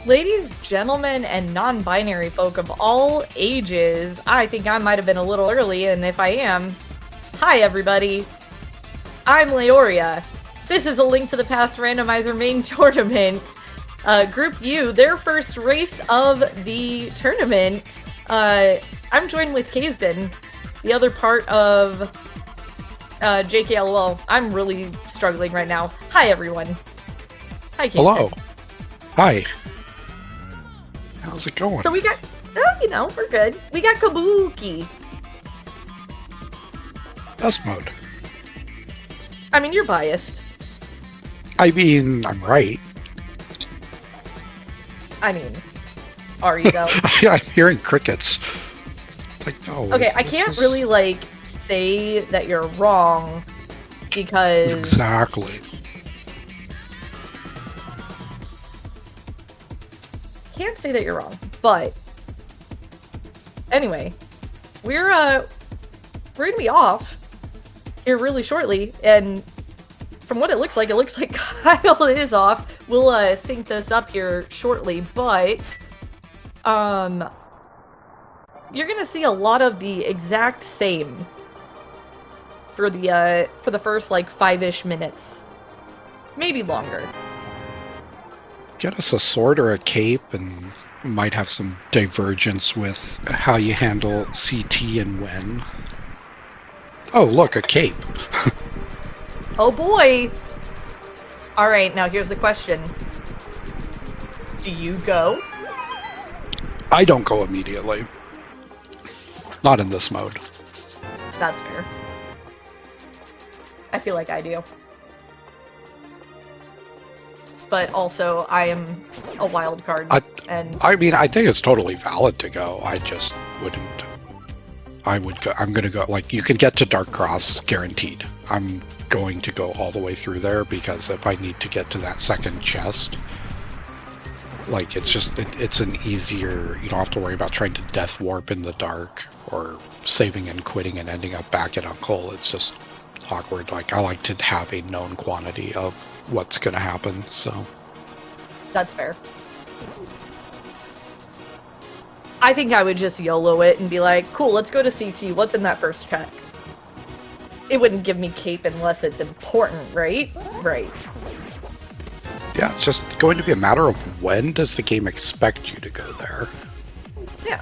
Ladies, gentlemen, and non-binary folk of all ages, I think I might have been a little early, and if I am, hi everybody. I'm Leoria. This is a Link to the Past randomizer main tournament. Group U, their first race of the tournament. I'm joined with Kaysden, the other part of JKLOL. I'm really struggling right now. Hi everyone. Hi Kaysden. Hello. Hi. How's it going? So we got, we're good. We got Kabuki. Best mode. I mean, you're biased. I mean, I'm right. I mean, are you though? I'm hearing crickets. It's like, no. Okay, I can't really, like, say that you're wrong, because... Exactly. Can't say that you're wrong, but... Anyway, we're gonna be off here really shortly, and from what it looks like Kyle is off. We'll, sync this up here shortly, but... You're gonna see a lot of the exact same for the first, like, 5-ish minutes. Maybe longer. Get us a sword or a cape, and might have some divergence with how you handle CT and when. Oh, look, a cape. Oh boy! Alright, now here's the question. Do you go? I don't go immediately. Not in this mode. That's fair. I feel like I do. But also, I am a wild card, and... I mean, I think it's totally valid to go. I just wouldn't. I would go. I'm going to go. Like, you can get to Dark Cross guaranteed. I'm going to go all the way through there, because if I need to get to that second chest, like, it's just, it's an easier, you don't have to worry about trying to death warp in the dark, or saving and quitting and ending up back at Uncle. It's just awkward. Like, I like to have a known quantity of what's going to happen, so. That's fair. I think I would just YOLO it and be like, cool, let's go to CT. What's in that first check? It wouldn't give me cape unless it's important, right? Right. Yeah, it's just going to be a matter of when does the game expect you to go there. Yeah.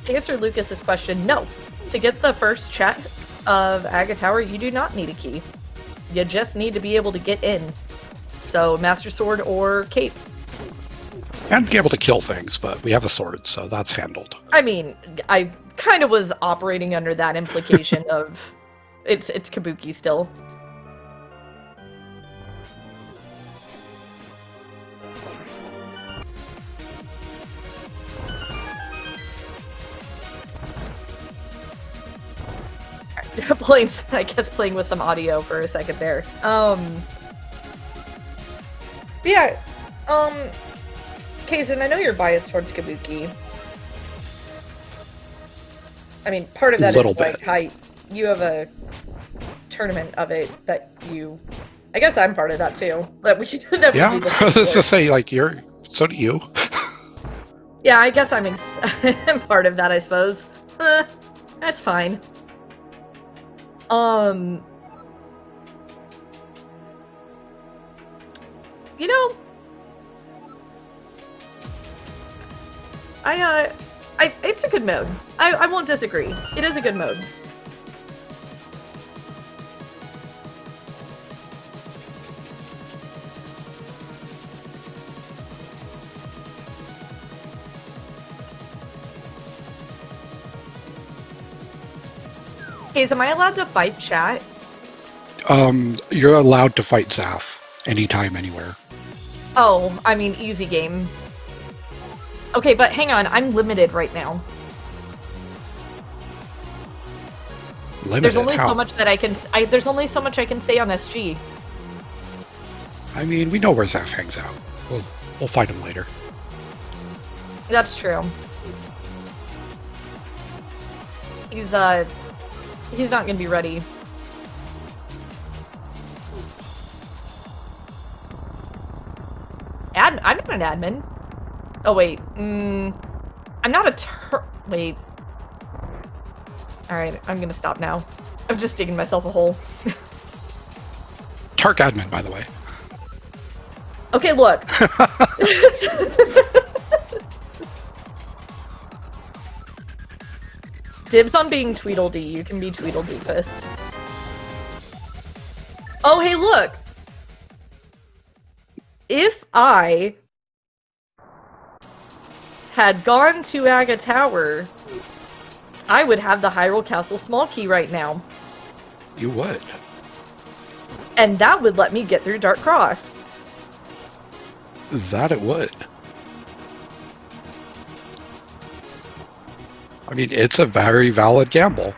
To answer Lucas's question, no. To get the first check of Aga Tower, you do not need a key. You just need to be able to get in. So, Master Sword or Cape. And be able to kill things, but we have a sword, so that's handled. I mean, I kind of was operating under that implication of... It's Kabuki still. I guess playing with some audio for a second there. Yeah, Kaysden, I know you're biased towards Kabuki. I mean, part of that is like how you have a tournament of it that you... I guess I'm part of that too. That we should. Yeah, I was just say, like, so do you. Yeah, I guess I'm part of that, I suppose. That's fine. You know, it's a good mode. I won't disagree. It is a good mode. Hey, am I allowed to fight chat? You're allowed to fight Zaf anytime, anywhere. Oh, I mean, easy game. Okay, but hang on, I'm limited right now. Limited? There's only How? so much that I can. There's only so much I can say on SG. I mean, we know where Zaf hangs out. We'll fight him later. That's true. He's not gonna be ready. I'm not an admin. Oh, wait. I'm not a wait. Alright, I'm gonna stop now. I'm just digging myself a hole. Tark admin, by the way. Okay, look. Dibs on being Tweedledee. You can be Tweedledoofus. Oh, hey, look! If I had gone to Aga Tower, I would have the Hyrule Castle small key right now. You would. And that would let me get through Dark Cross. That it would. I mean, it's a very valid gamble.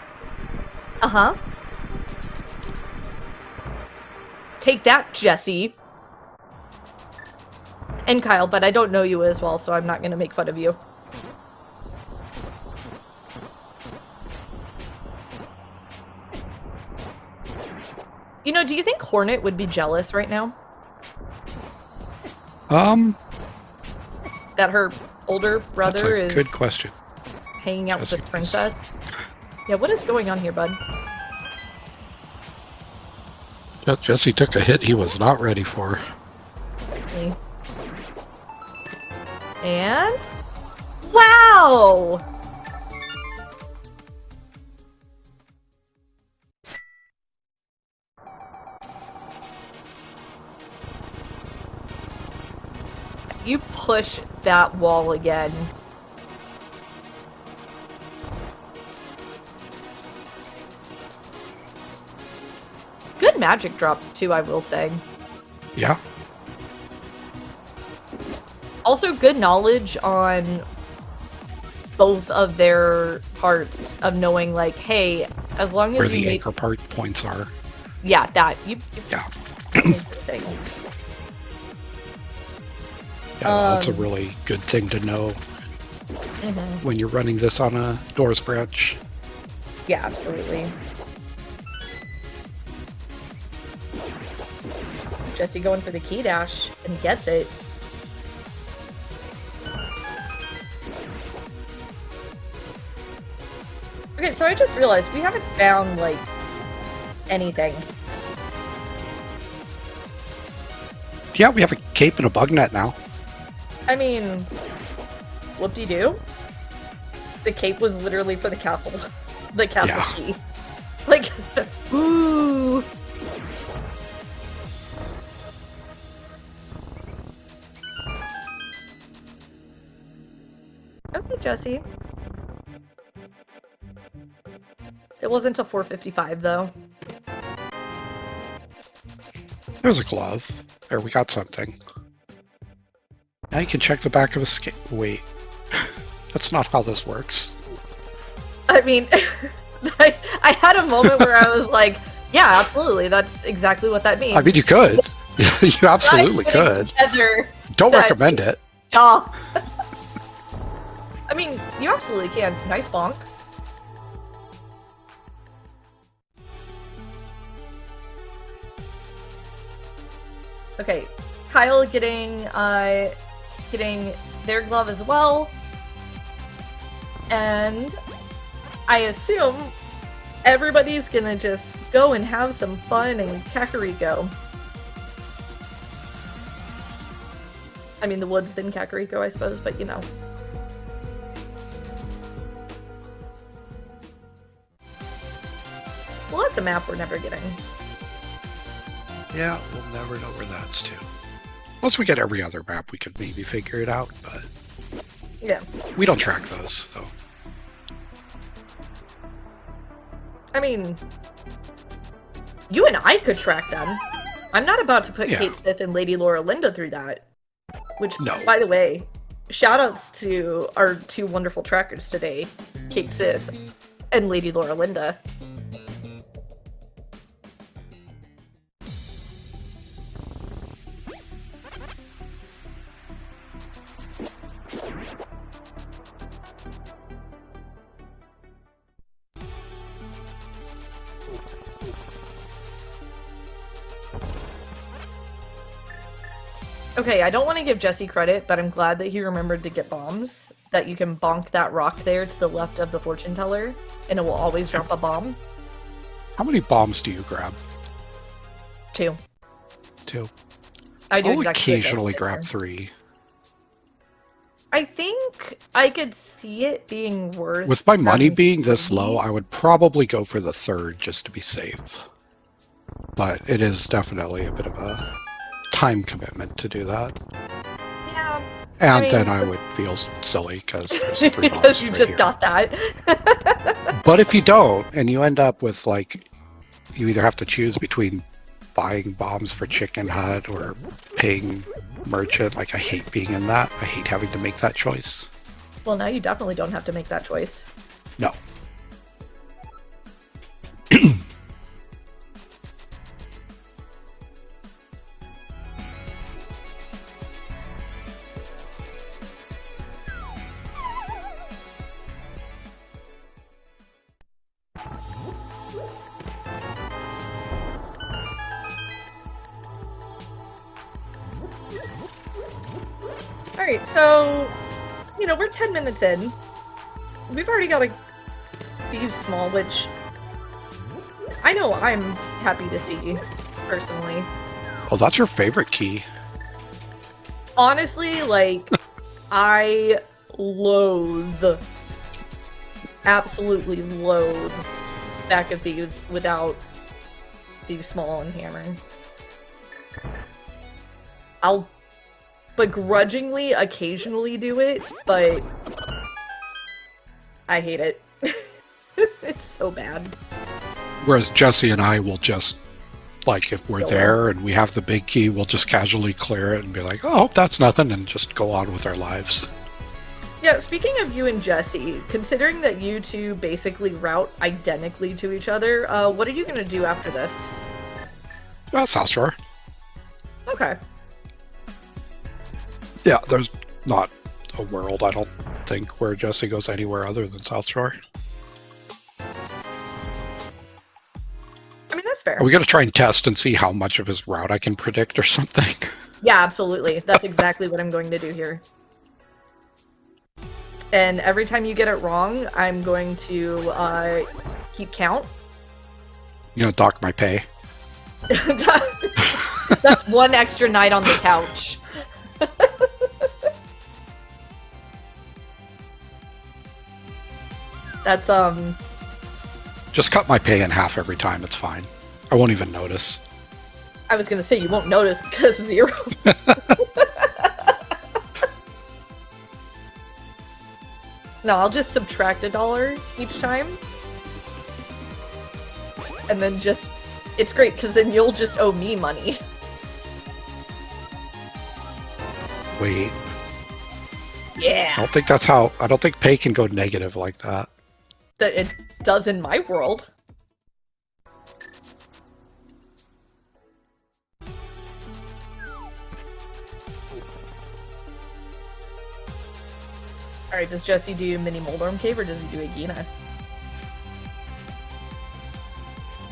Uh-huh. Take that, Jesse. And Kyle, but I don't know you as well, so I'm not going to make fun of you. You know, do you think Hornet would be jealous right now? That her older brother is good question. Hanging out with this princess? Yeah, what is going on here, bud? Jesse took a hit he was not ready for. Okay. And... wow! You push that wall again. Good magic drops too, I will say. Yeah. Also good knowledge on both of their parts of knowing, like, hey, as long as where you the anchor part points are. Yeah, that. Yeah. Interesting. Yeah, that's a really good thing to know when you're running this on a Doors branch. Yeah, absolutely. Jesse going for the key dash and gets it. Okay, so I just realized we haven't found, like, anything. Yeah, we have a cape and a bug net now. I mean, whoop-de-doo. The cape was literally for the castle. The castle key. Like, ooh. Okay, Jesse. It wasn't a 455 though. There's a glove. There, we got something. Now you can check the back of a skate. Wait. That's not how this works. I mean, I had a moment where I was like, yeah, absolutely. That's exactly what that means. I mean, you could. You absolutely could. Don't recommend it. Duh. I mean, you absolutely can. Nice bonk. Okay, Kyle getting their glove as well. And I assume everybody's gonna just go and have some fun in Kakariko. I mean, the woods than Kakariko, I suppose, but you know. Well, that's a map we're never getting. Yeah, we'll never know where that's to. Once we get every other map, we could maybe figure it out, but... yeah. We don't track those, so... I mean... you and I could track them. I'm not about to put Kate Sith and Lady Laura Linda through that. Which, by the way, shoutouts to our two wonderful trackers today, Kate Sith and Lady Laura Linda. Okay, I don't want to give Jesse credit, but I'm glad that he remembered to get bombs. That you can bonk that rock there to the left of the fortune teller, and it will always drop a bomb. How many bombs do you grab? 2. 2. I do I'll exactly occasionally grab 3. I think I could see it being worth. With my money being 3. this low, I would probably go for the 3rd just to be safe. But it is definitely a bit of a time commitment to do that. Yeah. And then I would feel silly because because you just got that. But if you don't, and you end up with like, you either have to choose between buying bombs for Chicken Hut or paying merchant. Like, I hate being in that. I hate having to make that choice. Well, now you definitely don't have to make that choice. No. Alright, so, you know, we're 10 minutes in. We've already got a Thieves Small, which I know I'm happy to see, personally. Oh, that's your favorite key. Honestly, like, I loathe, absolutely loathe Back of Thieves without Thieves Small and Hammer. I'll begrudgingly occasionally do it, but I hate it. It's so bad. Whereas Jesse and I will just, like, if we're there and we have the big key, we'll just casually clear it and be like, oh, that's nothing, and just go on with our lives. Yeah, speaking of you and Jesse, considering that you two basically route identically to each other, what are you going to do after this? South Shore. Okay. Yeah, there's not a world, I don't think, where Jesse goes anywhere other than South Shore. I mean, that's fair. Are we going to try and test and see how much of his route I can predict or something? Yeah, absolutely. That's exactly what I'm going to do here. And every time you get it wrong, I'm going to keep count. You know, dock my pay. That's one extra night on the couch. That's, Just cut my pay in half every time, it's fine. I won't even notice. I was gonna say, you won't notice because 0. No, I'll just subtract $1 each time. And then just... It's great, because then you'll just owe me money. Wait. Yeah. I don't think that's how... I don't think pay can go negative like that. That it does in my world. Alright, does Jesse do Mini Moldorm Cave or does he do a Gina?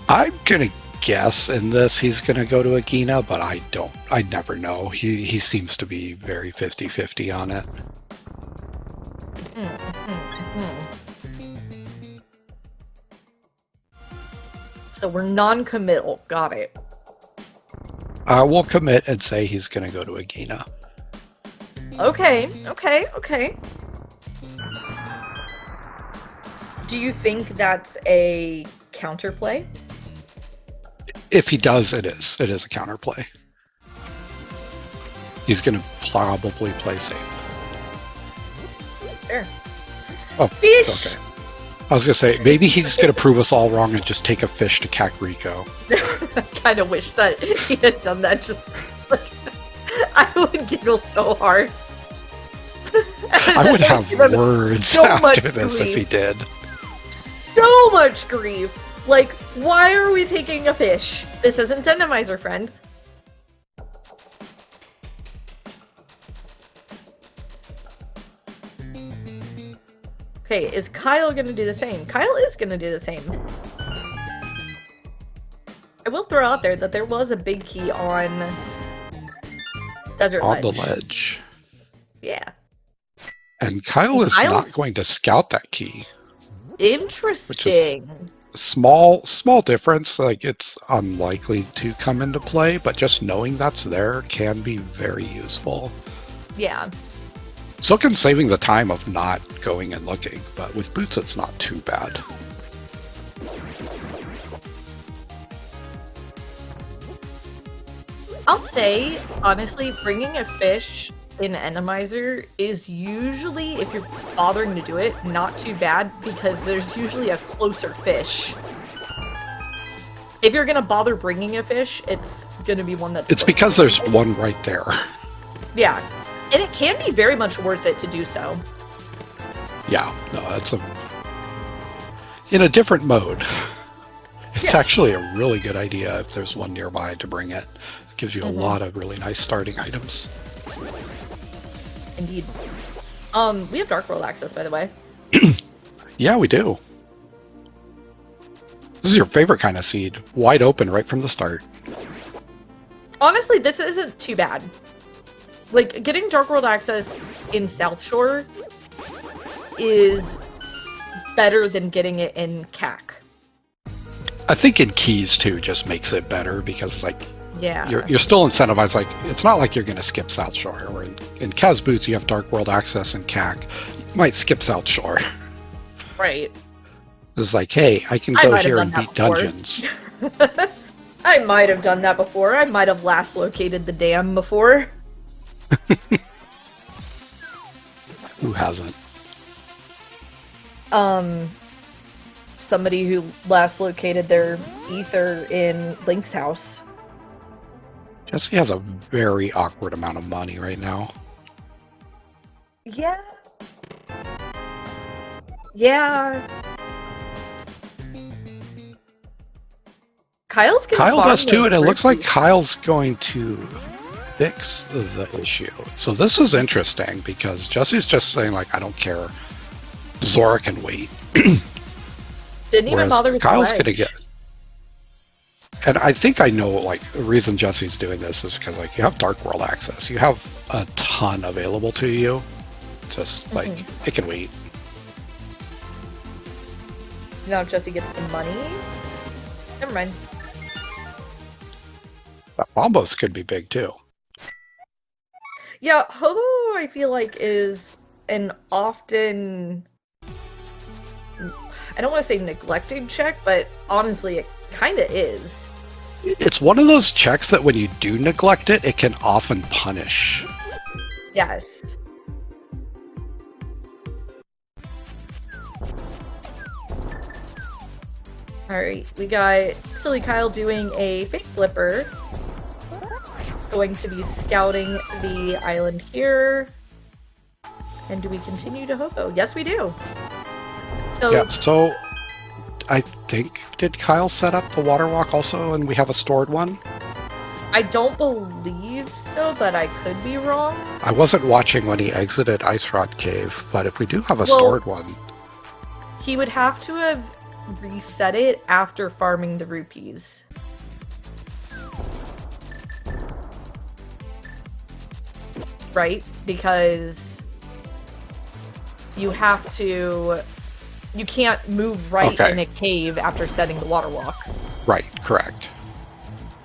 I'm gonna guess in this he's gonna go to Agina, but I never know. He seems to be very 50-50 on it. So we're non-committal. Got it. We'll commit and say he's gonna go to Agina. Okay, okay. Do you think that's a counterplay? If he does, it is. It is a counterplay. He's gonna probably play safe. Fair. Oh, fish! Okay. I was gonna say, maybe he's gonna prove us all wrong and just take a fish to Kakariko. I kind of wish that he had done that. Just like, I would giggle so hard. I would have words so after this if he did. So much grief. Like, why are we taking a fish? This isn't Dynamizer, friend. Okay, is Kyle gonna do the same? Kyle is gonna do the same. I will throw out there that there was a big key on Desert on ledge. the ledge. Yeah. And Kyle is not going to scout that key. Interesting. Small difference. Like, it's unlikely to come into play, but just knowing that's there can be very useful. Yeah. So can saving the time of not going and looking, but with boots it's not too bad. I'll say, honestly, bringing a fish in Enemizer is usually, if you're bothering to do it, not too bad, because there's usually a closer fish. If you're gonna bother bringing a fish, it's gonna be one that's... It's closer. Because there's one right there. Yeah. And it can be very much worth it to do so. Yeah, no, that's in a different mode. It's actually a really good idea if there's one nearby to bring it. It gives you a lot of really nice starting items. Indeed. We have Dark World access, by the way. Yeah, we do. This is your favorite kind of seed. Wide open right from the start. Honestly, this isn't too bad. Like, getting Dark World access in South Shore is better than getting it in CAC. I think in Keys, too, just makes it better because, like, yeah, you're still incentivized. Like, it's not like you're going to skip South Shore. Or in Kaz Boots, you have Dark World access and CAC. You might skip South Shore. Right. It's like, hey, I can go here and beat dungeons. I might have done that before. I might have last located the dam before. Who hasn't? Somebody who last located their ether in Link's house. Jesse has a very awkward amount of money right now. Yeah. Yeah. Kyle does too, and it looks like Kyle's going to fix the issue. So this is interesting because Jesse's just saying, like, I don't care. Zora can wait. Didn't even bother with Kyle's the gonna get. And I think I know, like, the reason Jesse's doing this is because, like, you have Dark World access. You have a ton available to you. Just, like, it can wait. Now Jesse gets the money. Never mind. That Bombos could be big, too. Yeah, Hobo, I feel like, is an often... I don't want to say neglected check, but honestly, it kind of is. It's one of those checks that when you do neglect it, it can often punish. Yes. Alright, we got Silly Kyle doing a fake flipper. Going to be scouting the island here. And do we continue to Hobo? Yes, we do. So, yeah, so I think, did Kyle set up the water walk also and we have a stored one? I don't believe so, but I could be wrong. I wasn't watching when he exited Ice Rod Cave, but if we do have a stored one... He would have to have reset it after farming the rupees. Right? Because you have to... You can't move right in a cave after setting the water walk. Right, correct.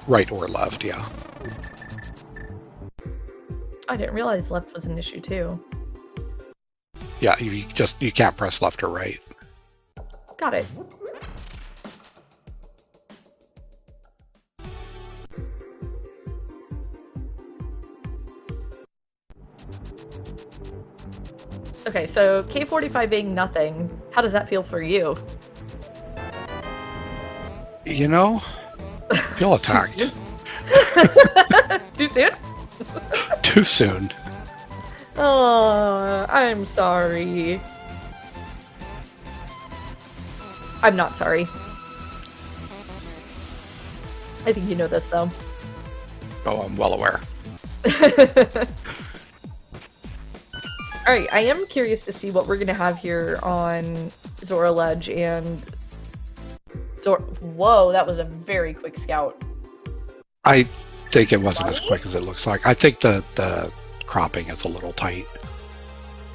Right or left, yeah. I didn't realize left was an issue too. Yeah, you can't press left or right. Got it. Okay, so K45 being nothing, how does that feel for you? You know, I feel attacked. Too soon? Too soon. Oh, I'm sorry. I'm not sorry. I think you know this, though. Oh, I'm well aware. Alright, I am curious to see what we're going to have here on Zora Ledge and... Whoa, that was a very quick scout. I think it wasn't as quick as it looks like. I think the cropping is a little tight.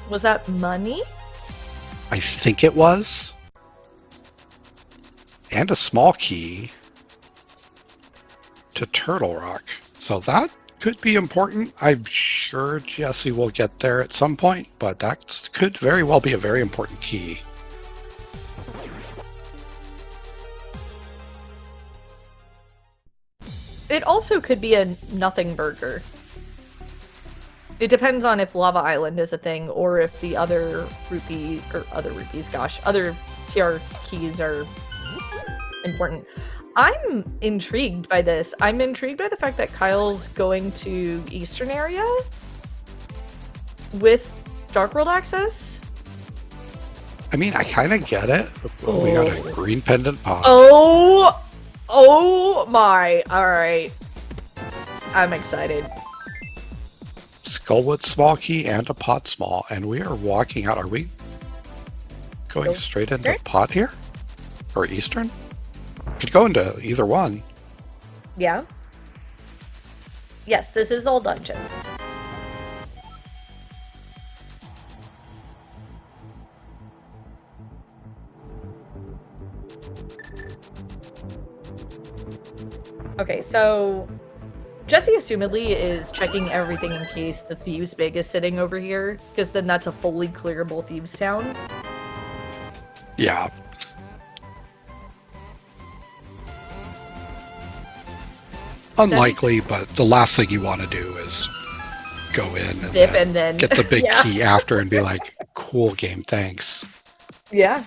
Was that money? I think it was. And a small key to Turtle Rock. So that could be important. I'm sure Jesse will get there at some point, but that could very well be a very important key. It also could be a nothing burger. It depends on if Lava Island is a thing or if the other other TR keys are important. I'm intrigued by this. I'm intrigued by the fact that Kyle's going to Eastern area with Dark World access. I mean, I kind of get it. Oh, we got a green pendant pod. Oh my. All right. I'm excited. Skullwood small key and a pot small, and we are walking out. Are we going straight into pot here? Or Eastern? Could go into either one. Yeah. Yes, this is all dungeons. Okay, so Jesse assumedly is checking everything in case the Thieves' Big is sitting over here, because then that's a fully clearable Thieves' Town. Yeah. Unlikely, but the last thing you want to do is go in and dip then and then get the big key after and be like, cool game, thanks. Yeah.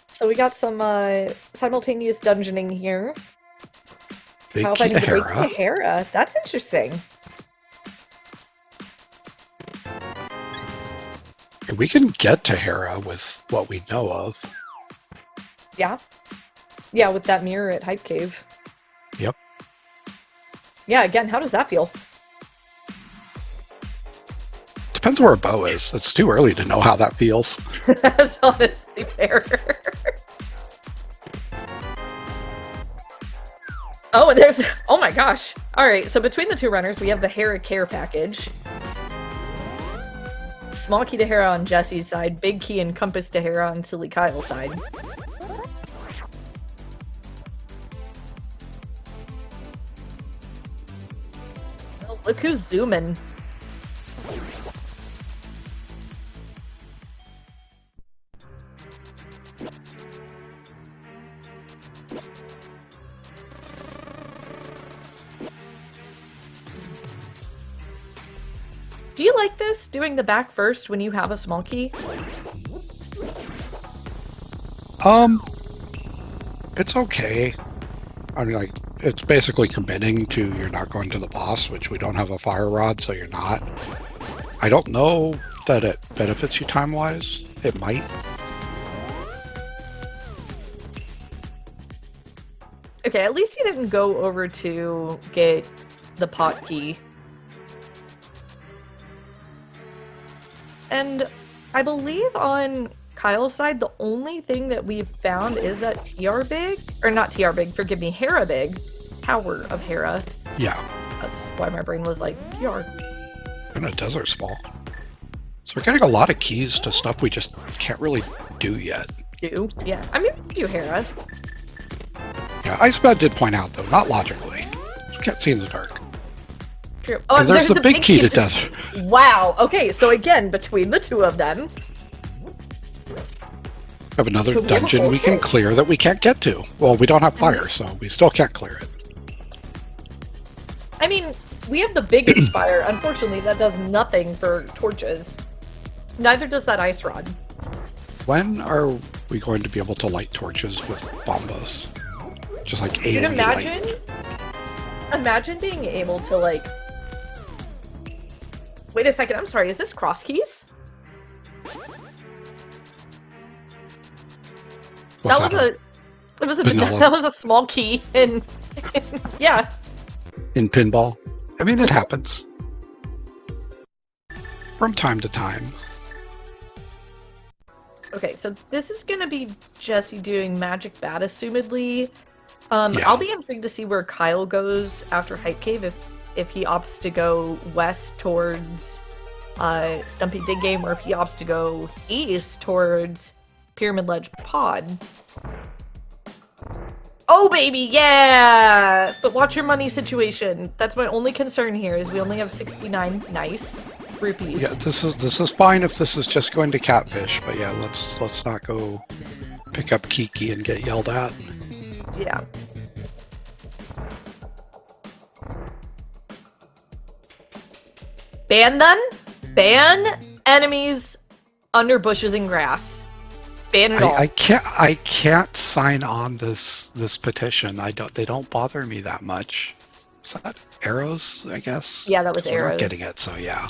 So we got some simultaneous dungeoning here. Big key to Hera. Hera. That's interesting. We can get to Hera with what we know of. Yeah. Yeah, with that mirror at Hype Cave. Yep. Yeah, again, how does that feel? Depends where a bow is. It's too early to know how that feels. That's honestly fair. Oh, and there's... Oh my gosh. Alright, so between the two runners, we have the Hera Care Package. Small key to Hera on Jesse's side, big key and compass to Hera on Silly Kyle's side. Oh, look who's zooming. Do you like this, doing the back first when you have a small key? It's okay. I mean, like, it's basically committing to you're not going to the boss, which we don't have a fire rod, so you're not. I don't know that it benefits you time-wise. It might. Okay, at least you didn't go over to get the pot key. And I believe on Kyle's side, the only thing that we've found is that TR Big, or not TR Big, forgive me, Hera Big, Tower of Hera. Yeah. That's why my brain was like, TR. And a desert small. So we're getting a lot of keys to stuff we just can't really do yet. Yeah. I mean, we can do Hera. Yeah, Icebad did point out, though, not logically. You can't see in the dark. True. Oh, and there's the big key to desert. Wow. Okay, so again, between the two of them, we have another dungeon we can clear that we can't get to. Well, we don't have fire, so we still can't clear it. I mean, we have the biggest fire. Unfortunately, that does nothing for torches. Neither does that ice rod. When are we going to be able to light torches with bombas? Just like AoE Dude, light. Imagine being able to, like... Wait a second, I'm sorry, is this cross keys? That was a small key in yeah. In pinball. I mean, it happens. From time to time. Okay, so this is gonna be Jesse doing Magic Bat, assumedly. Yeah. I'll be intrigued to see where Kyle goes after Hype Cave if he opts to go west towards Stumpy Dig Game or if he opts to go east towards Pyramid Ledge Pod. Oh baby, yeah! But watch your money situation. That's my only concern here is we only have 69 nice rupees. Yeah, this is fine if this is just going to catfish, but yeah, let's not go pick up Kiki and get yelled at. Yeah. Ban them? Ban enemies under bushes and grass. Ban it all. I can't sign on this petition. They don't bother me that much. Is that arrows, I guess? Yeah, that was We're arrows. not getting it, so yeah.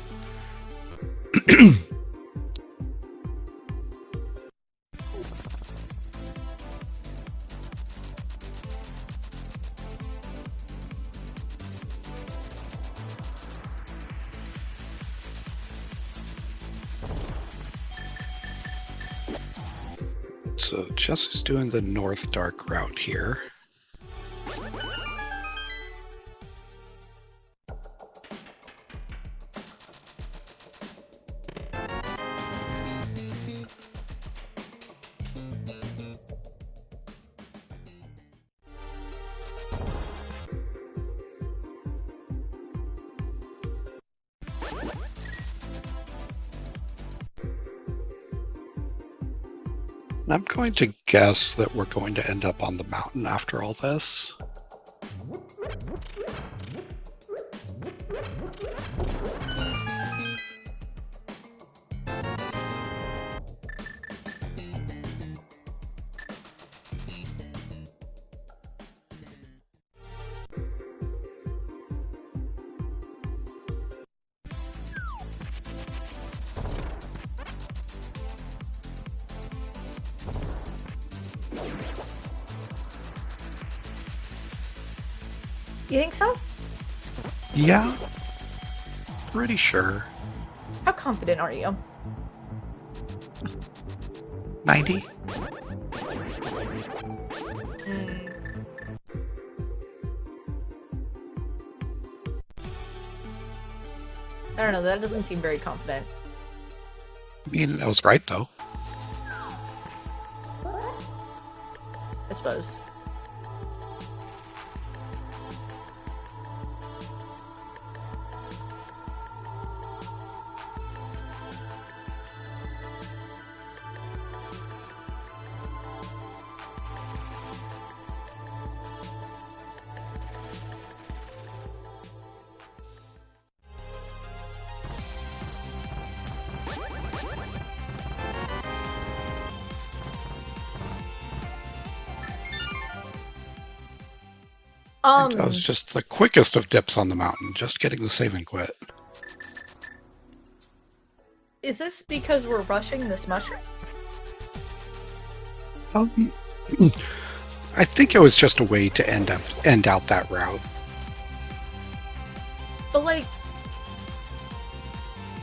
So Jesse's doing the North Dark route here. I'm going to guess that we're going to end up on the mountain after all this. You think so? Yeah, pretty sure. How confident are you? 90? I don't know, that doesn't seem very confident. I mean, I was right though. I suppose. That was just the quickest of dips on the mountain, just getting the save and quit. Is this because we're rushing this mushroom? I think it was just a way to end out that route. But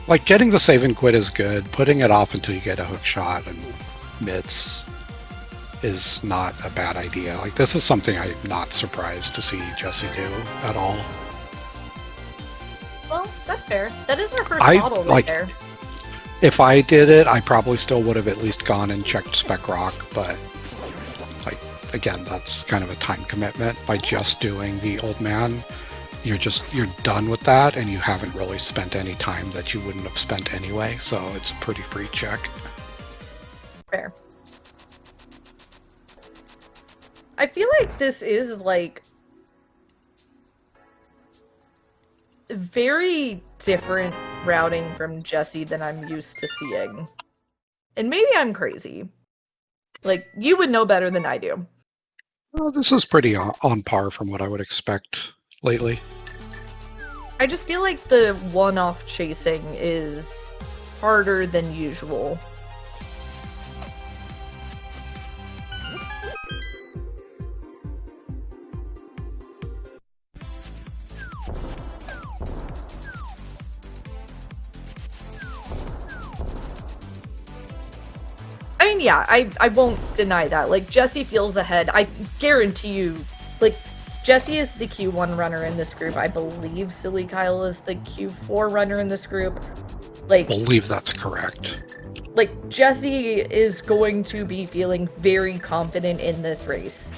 like getting the save and quit is good. Putting it off until you get a hook shot and mitts is not a bad idea. Like this is something I'm not surprised to see Jesse do at all. Well, that's fair. That is our first model right there. If I did it, I probably still would have at least gone and checked Spec Rock, but like again, that's kind of a time commitment. By just doing the old man, you're done with that and you haven't really spent any time that you wouldn't have spent anyway, so it's a pretty free check. Fair. I feel like this is like very different routing from Jesse than I'm used to seeing. And maybe I'm crazy. Like, you would know better than I do. Well, this is pretty on par from what I would expect lately. I just feel like the one-off chasing is harder than usual. I mean, yeah, I won't deny that. Like, Jesse feels ahead. I guarantee you like, Jesse is the Q1 runner in this group. I believe sillykyle is the Q4 runner in this group. Like, I believe that's correct. Like, Jesse is going to be feeling very confident in this race.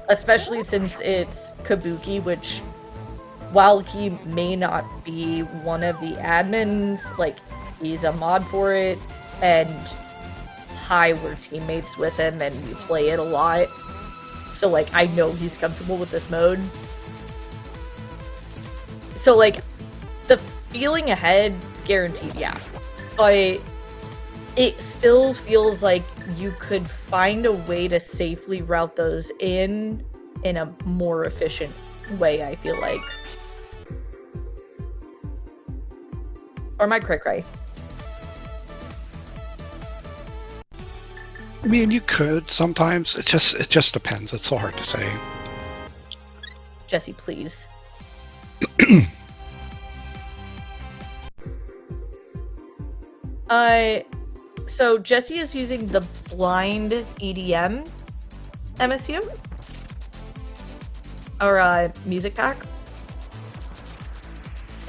Especially since it's Kabuki, which, while he may not be one of the admins, like, he's a mod for it, and we're teammates with him, and we play it a lot. So, like, I know he's comfortable with this mode. So, like, the feeling ahead, guaranteed, yeah. But it still feels like you could find a way to safely route those in a more efficient way, I feel like. Or am I cray-cray? I mean, you could sometimes. It just depends. It's so hard to say. Jesse, please. So Jesse is using the blind EDM MSU? Or music pack.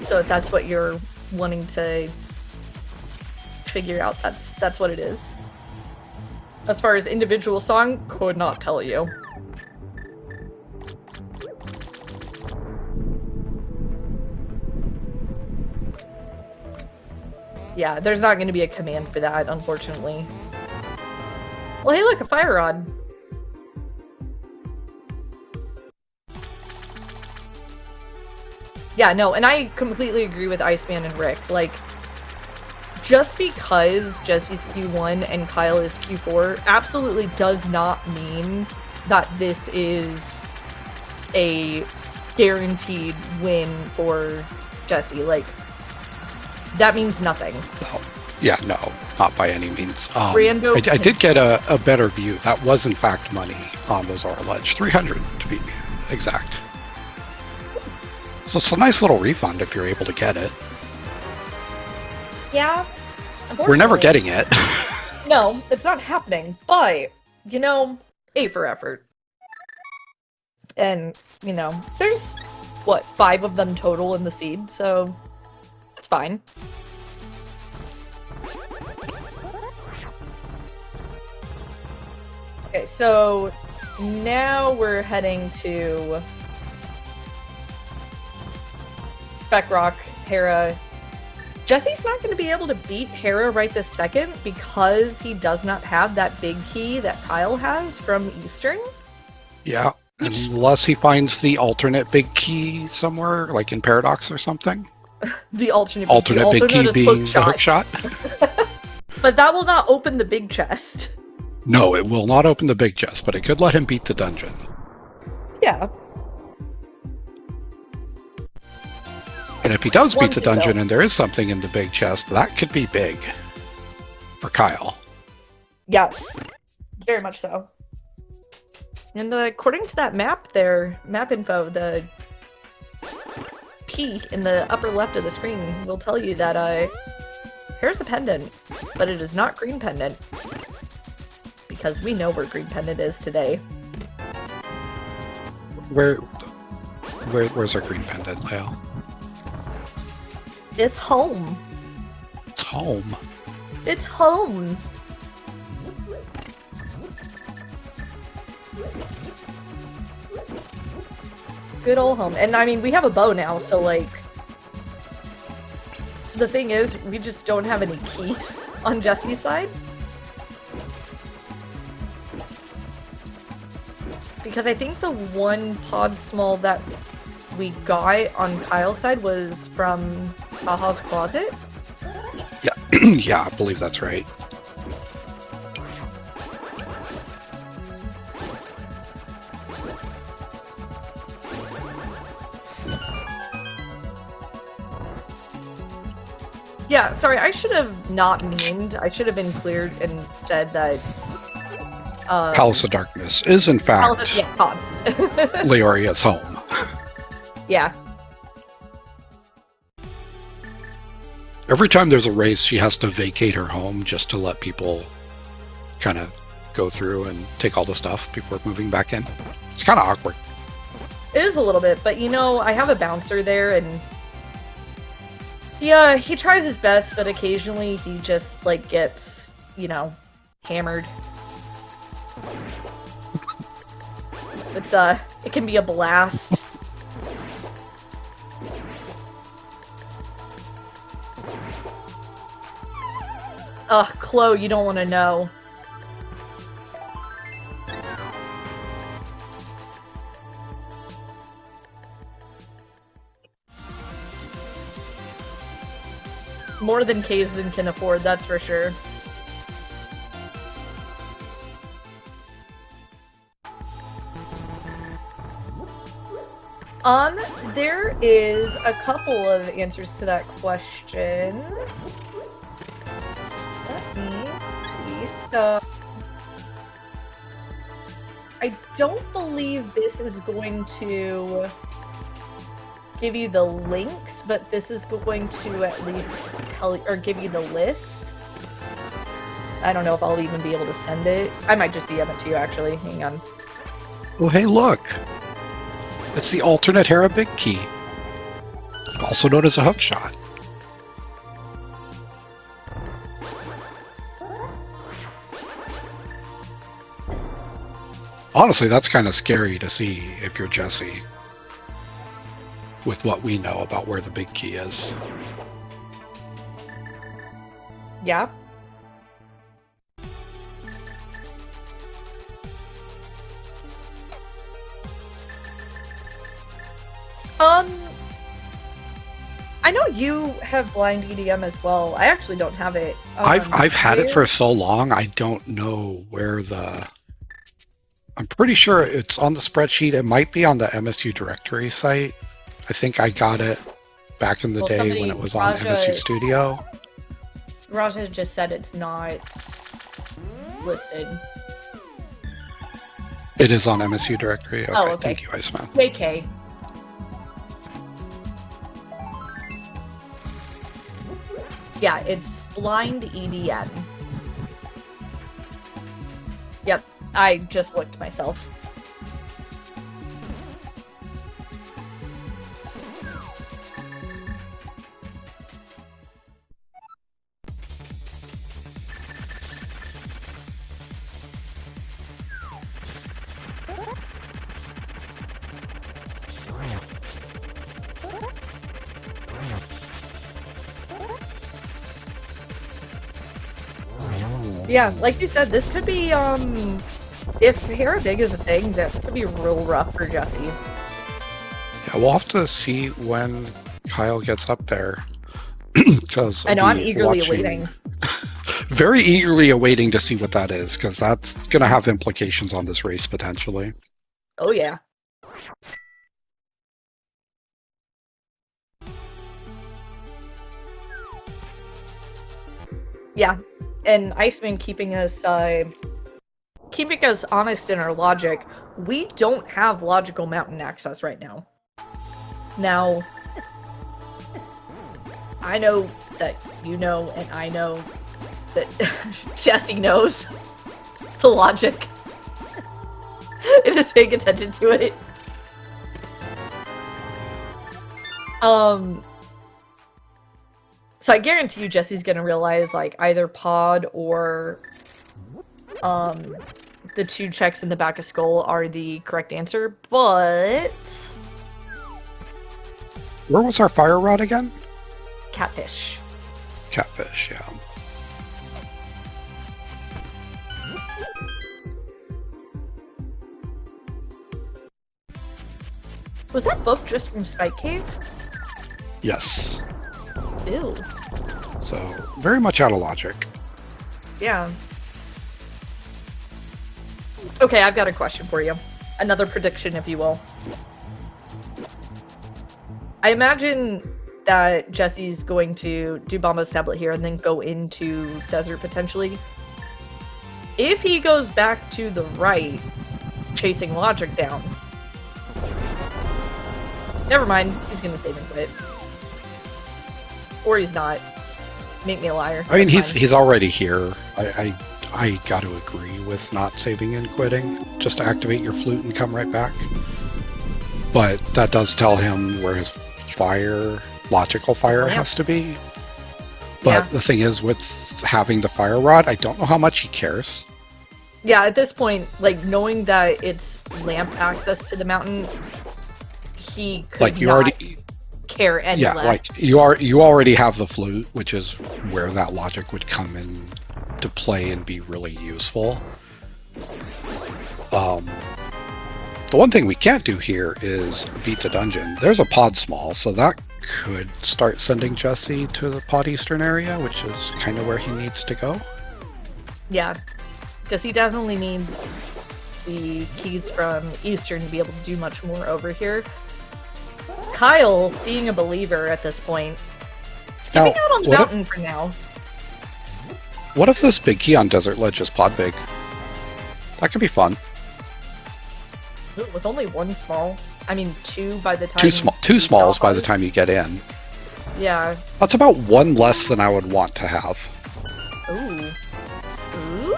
So if that's what you're wanting to figure out, that's what it is. As far as individual song, could not tell you. Yeah, there's not going to be a command for that, unfortunately. Well, hey, look, a fire rod. Yeah, no, and I completely agree with Iceman and Rick. Like, just because Jesse's Q1 and Kyle is Q4 absolutely does not mean that this is a guaranteed win for Jesse. Like, that means nothing. No. Yeah, no, not by any means. Brando I did get a better view. That was, in fact, money on the Zora Ledge. 300 to be exact. So it's a nice little refund if you're able to get it. Yeah. We're never getting it. No, it's not happening. But, you know, A for effort. And, you know, there's, what, 5 of them total in the seed, so it's fine. Okay, so now we're heading to Spec Rock, Hera. Jesse's not going to be able to beat Hera right this second because he does not have that big key that Kyle has from Eastern. Yeah, unless he finds the alternate big key somewhere, like in Paradox or something. The alternate big key being the hook shot. But that will not open the big chest. No, it will not open the big chest, but it could let him beat the dungeon. Yeah. And if he does beat the dungeon and there is something in the big chest, that could be big for Kyle. Yes, very much so. And according to that map there, map info, the P in the upper left of the screen will tell you that here's a pendant, but it is not green pendant. Because we know where green pendant is today. Where's our green pendant, Leo? It's home. It's home. It's home. Good old home. And I mean, we have a bow now, so like, the thing is, we just don't have any keys on Jesse's side. Because I think the one pod small that we got on Kyle's side was from Saha's closet. Yeah, yeah, I believe that's right. Yeah, sorry, I should have not memed. I should have been cleared and said that Palace of Darkness is, in fact, Leoria's home. Yeah. Every time there's a race, she has to vacate her home just to let people kind of go through and take all the stuff before moving back in. It's kind of awkward. It is a little bit, but you know, I have a bouncer there, and yeah, he tries his best, but occasionally he just, like, gets, you know, hammered. It can be a blast. Ugh, Chloe, you don't want to know. More than Kazan can afford, that's for sure. There is a couple of answers to that question. Let me see. So, I don't believe this is going to give you the links, but this is going to at least tell or give you the list. I don't know if I'll even be able to send it. I might just DM it to you, actually. Hang on. Oh, hey, look! It's the alternate Hera Big Key, also known as a hook shot. Honestly, that's kind of scary to see if you're Jesse, with what we know about where the big key is. Yeah. I know you have blind EDM as well. I actually don't have it. I've had it for so long, I don't know where the... I'm pretty sure it's on the spreadsheet. It might be on the MSU directory site. I think I got it back in the day when it was on MSU Studio. Raja just said it's not listed. It is on MSU directory? Okay, okay. Thank you, Iceman. JK. Yeah, it's blind EDN. Yep, I just looked myself. Yeah, like you said, this could be, if Hera Big is a thing, that could be real rough for Jesse. Yeah, we'll have to see when Kyle gets up there. Because I know, I'm eagerly awaiting. Very eagerly awaiting to see what that is, because that's going to have implications on this race, potentially. Oh, yeah. Yeah, and Iceman keeping us honest in our logic. We don't have logical mountain access right now. Now, I know that you know, and I know that Jesse knows the logic. It is paying attention to it. So I guarantee you Jesse's gonna realize, like, either pod or the 2 checks in the back of Skull are the correct answer, but... Where was our fire rod again? Catfish. Catfish, yeah. Was that book just from Spike Cave? Yes. Ew. So, very much out of logic. Yeah. Okay, I've got a question for you. Another prediction, if you will. I imagine that Jesse's going to do Bombo's tablet here and then go into desert, potentially. If he goes back to the right, chasing logic down... Never mind, he's gonna save and quit. Or he's not. Make me a liar. I mean, he's already here. I got to agree with not saving and quitting. Just activate your flute and come right back. but that does tell him where his logical fire Yeah. has to be. But the thing is, with having the fire rod, I don't know how much he cares. Yeah, at this point, like, knowing that it's lamp access to the mountain, he could Like, you not already care any less. like you already have the flute, which is where that logic would come in to play and be really useful. The one thing we can't do here is beat the dungeon. There's a pod small, so that could start sending Jesse to the pod eastern area, which is kind of where he needs to go. Yeah, because he definitely needs the keys from Eastern to be able to do much more over here. Kyle, being a believer at this point, skipping out on the mountain for now. What if this big key on Desert Ledge is pod big? That could be fun. Ooh, with only one small, I mean two by the time two smalls by the time you get in. Yeah. That's about one less than I would want to have. Ooh. Ooh.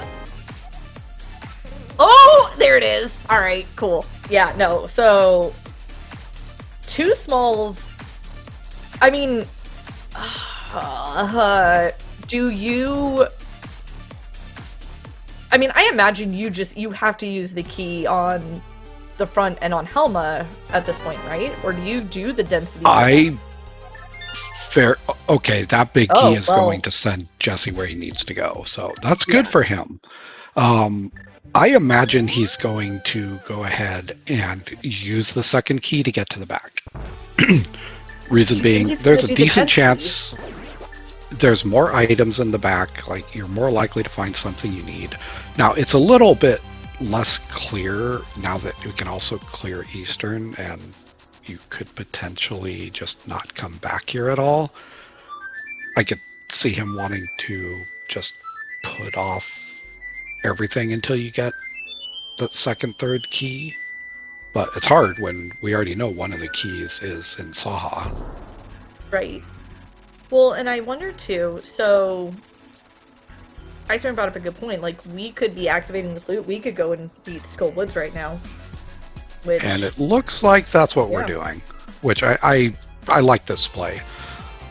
Oh, there it is. All right, cool. Yeah, no. So two smalls. I mean, do you? I mean, I imagine you have to use the key on the front and on Helma at this point, right? Or do you do the density? Okay, that big key is going to send Jesse where he needs to go, so that's good for him. I imagine he's going to go ahead and use the second key to get to the back. Reason being, there's a decent chance there's more items in the back, like you're more likely to find something you need. Now, it's a little bit less clear now that we can also clear Eastern, and you could potentially just not come back here at all. I could see him wanting to just put off everything until you get the second, third key. But it's hard when we already know one of the keys is in Saha. Right. Well, and I wonder too, so Iceman brought up a good point. Like, we could be activating the flute. We could go and beat Skull Woods right now. And it looks like that's what we're doing, which I like this play.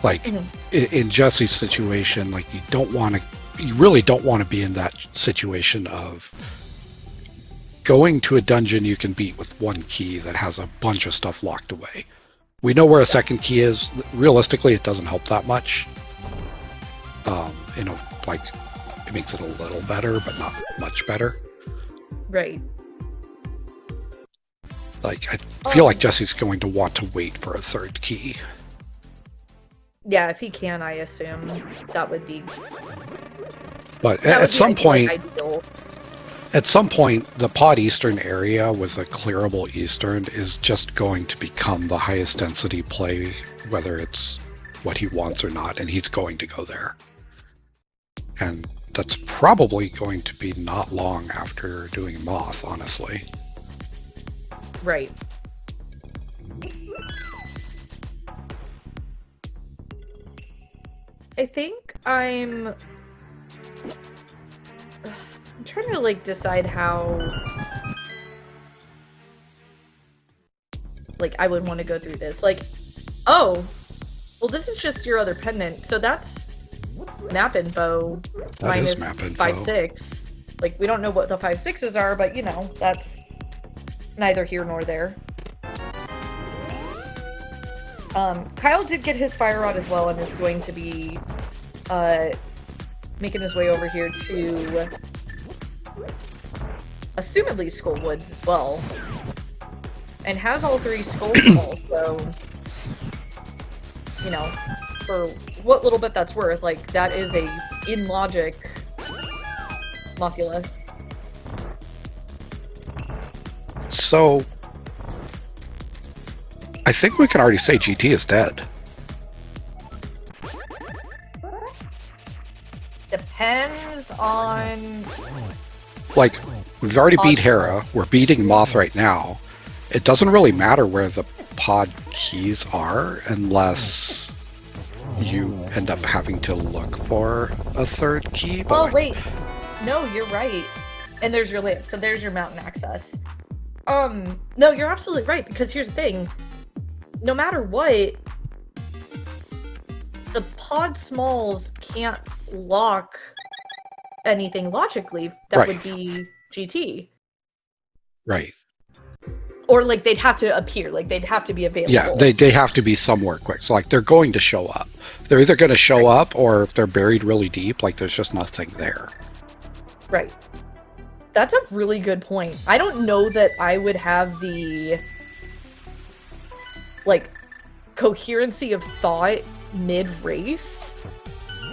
Like, in Jesse's situation, like, you really don't want to be in that situation of going to a dungeon you can beat with one key that has a bunch of stuff locked away. We know where a second key is. Realistically, it doesn't help that much. Like, it makes it a little better, but not much better. Right. Like, I feel like Jesse's going to want to wait for a third key. Yeah, if he can, I assume that would be. But at some point, the pod eastern area with a clearable eastern is just going to become the highest density play, whether it's what he wants or not, and he's going to go there. And that's probably going to be not long after doing Moth, honestly. Right. I think I'm trying to, like, decide how, like, I would want to go through this. Like, oh, well, this is just your other pendant, so that's map info minus 5/6. Like, we don't know what the 5/6s are, but, you know, that's neither here nor there. Kyle did get his fire rod as well and is going to be making his way over here to assumedly Skull Woods as well, and has all three skull smalls, so, you know, for what little bit that's worth, like, that is a in logic Mothula. So I think we can already say GT is dead. Depends on... Like, we've already beat Hera, we're beating Moth right now. It doesn't really matter where the pod keys are unless you end up having to look for a third key. But wait. No, you're right. And there's your lamp, so there's your mountain access. No, you're absolutely right, because here's the thing. No matter what, the pod smalls can't lock anything logically. That would be GT. Right. Or, like, they'd have to appear. Like, they'd have to be available. Yeah, they have to be somewhere quick. So, like, they're going to show up. They're either going to show up, or if they're buried really deep, like, there's just nothing there. Right. That's a really good point. I don't know that I would have the, like, coherency of thought mid-race.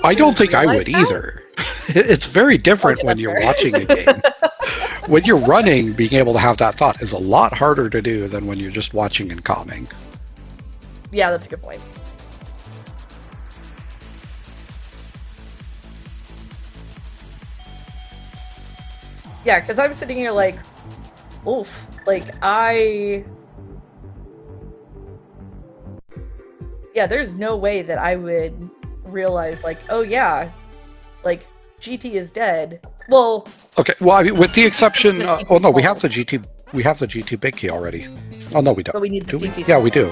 I don't think I would either. It's very different when you're watching a game. When you're running, being able to have that thought is a lot harder to do than when you're just watching and calming. Yeah, that's a good point. Yeah, because I'm sitting here like, oof, like, yeah, there's no way that I would realize, like, oh yeah, like, GT is dead. Well... Okay, well, I mean, with the exception... oh no, we have the GT big key already. Oh no, we don't. But we need the CT Yeah, we do.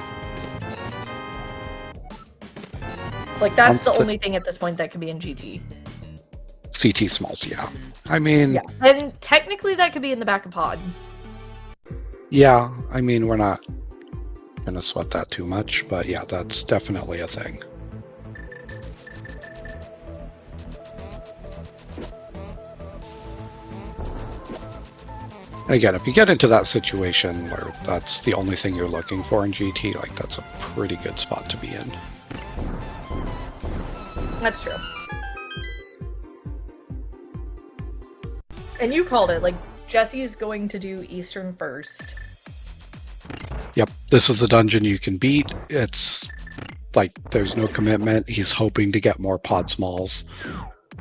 Like, that's the only thing at this point that could be in GT. CT smalls, yeah. I mean... Yeah, and technically that could be in the back of pod. Yeah, I mean, we're not gonna sweat that too much, but yeah, that's definitely a thing. Again, if you get into that situation where that's the only thing you're looking for in GT, like, that's a pretty good spot to be in. That's true. And you called it, like, Jesse's going to do Eastern first. Yep, this is the dungeon you can beat. It's, like, there's no commitment. He's hoping to get more pod smalls.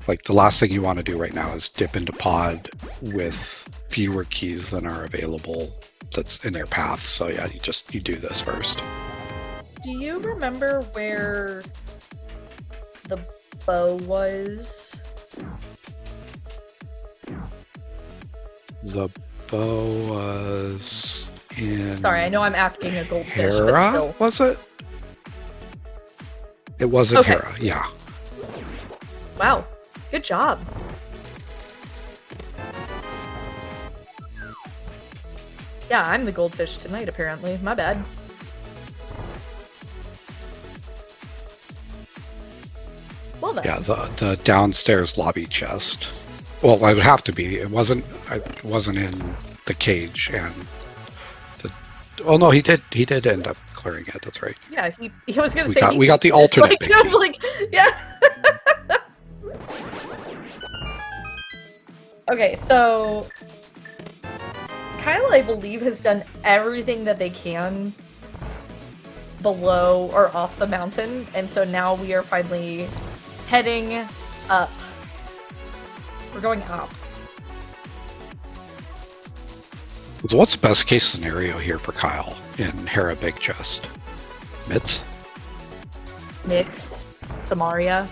Like, the last thing you want to do right now is dip into pod with fewer keys than are available that's in your path. So yeah, you do this first. Do you remember where the bow was? The bow was in... Sorry, I know I'm asking a goldfish, Hera, but still. Was it? It was in Hera, yeah. Wow, good job. Yeah, I'm the goldfish tonight, apparently. My bad. Well then. Yeah, the downstairs lobby chest. Well, it would have to be. It wasn't in the cage, and the... Oh no, he did end up clearing it. That's right. Yeah, he was gonna say we got the alternate. Like, I was like, yeah. Okay, so Kyle, I believe, has done everything that they can below or off the mountain, and so now we are finally heading up. We're going up. So what's the best case scenario here for Kyle in Hera Big Chest? Mitts? Mitts, Samaria.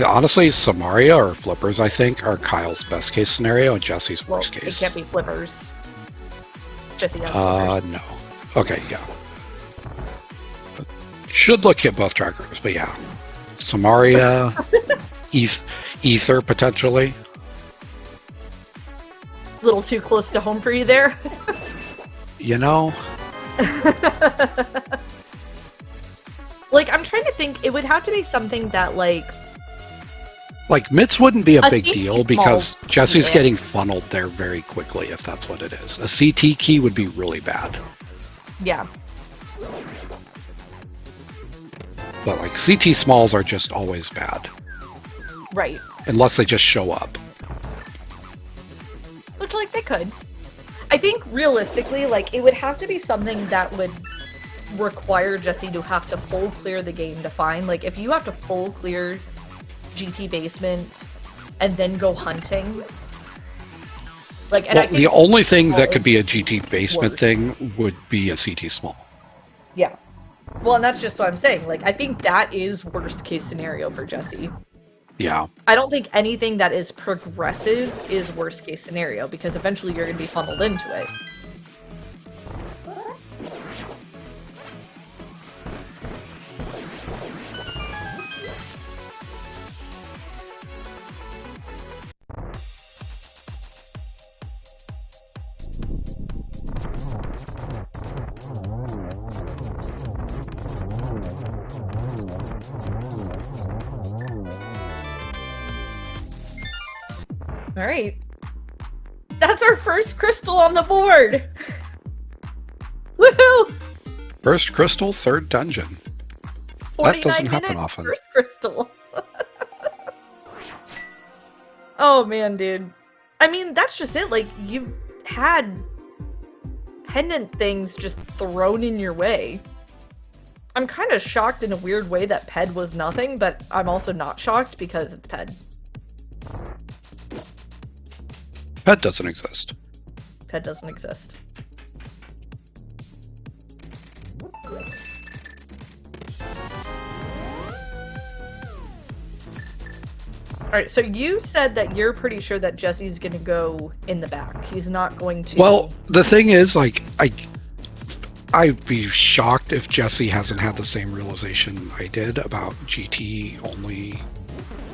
Honestly, Samaria or Flippers, I think, are Kyle's best case scenario and Jesse's worst case. It can't be Flippers. Jesse does Flippers. No. Okay, yeah. Should look at both trackers, but yeah. Samaria, Ether, potentially. A little too close to home for you there. You know? Like, I'm trying to think, it would have to be something that, like, Mitts wouldn't be a big CT deal because Jesse's getting funneled there very quickly, if that's what it is. A CT key would be really bad. Yeah. But, like, CT smalls are just always bad. Right. Unless they just show up. Which, like, they could. I think, realistically, like, it would have to be something that would require Jesse to have to full clear the game to find. Like, if you have to full clear GT basement and then go hunting, like, and I think the only thing that could be a GT basement thing would be a CT small. Yeah. Well, and that's just what I'm saying. Like, I think that is worst case scenario for Jesse. Yeah. I don't think anything that is progressive is worst case scenario, because eventually you're going to be funneled into it. All right. That's our first crystal on the board. Woohoo! First crystal, third dungeon. That 49 doesn't happen minutes, often. first crystal. Oh man, dude. I mean, that's just it. Like, you had pendant things just thrown in your way. I'm kind of shocked in a weird way that Ped was nothing, but I'm also not shocked because it's Ped. That doesn't exist. Ped doesn't exist. Alright, so you said that you're pretty sure that Jesse's gonna go in the back. He's not going to... Well, the thing is, like, I'd be shocked if Jesse hasn't had the same realization I did about GT only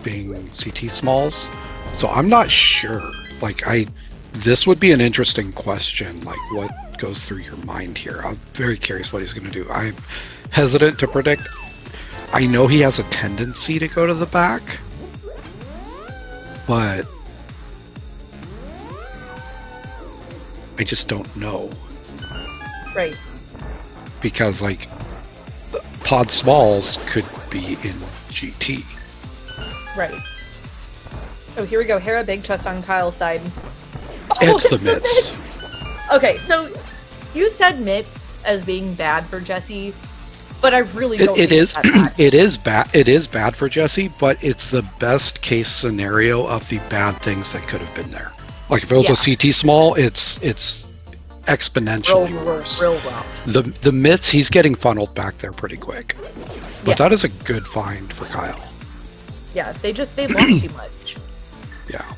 being CT smalls. So I'm not sure. Like, this would be an interesting question, like what goes through your mind here. I'm very curious what he's going to do. I'm hesitant to predict. I know he has a tendency to go to the back, but I just don't know. Right. Because, like, pod smalls could be in GT. Right. Oh, here we go. Hera big chest on Kyle's side. It's the mitts. Okay, so you said mitts as being bad for Jesse, but I really don't think it's that bad. It is bad. It is bad for Jesse, but it's the best case scenario of the bad things that could have been there. Like, if it was a CT small, it's exponentially worse. Real rough. The mitts, he's getting funneled back there pretty quick. But that is a good find for Kyle. Yeah, they lost too much. Yeah.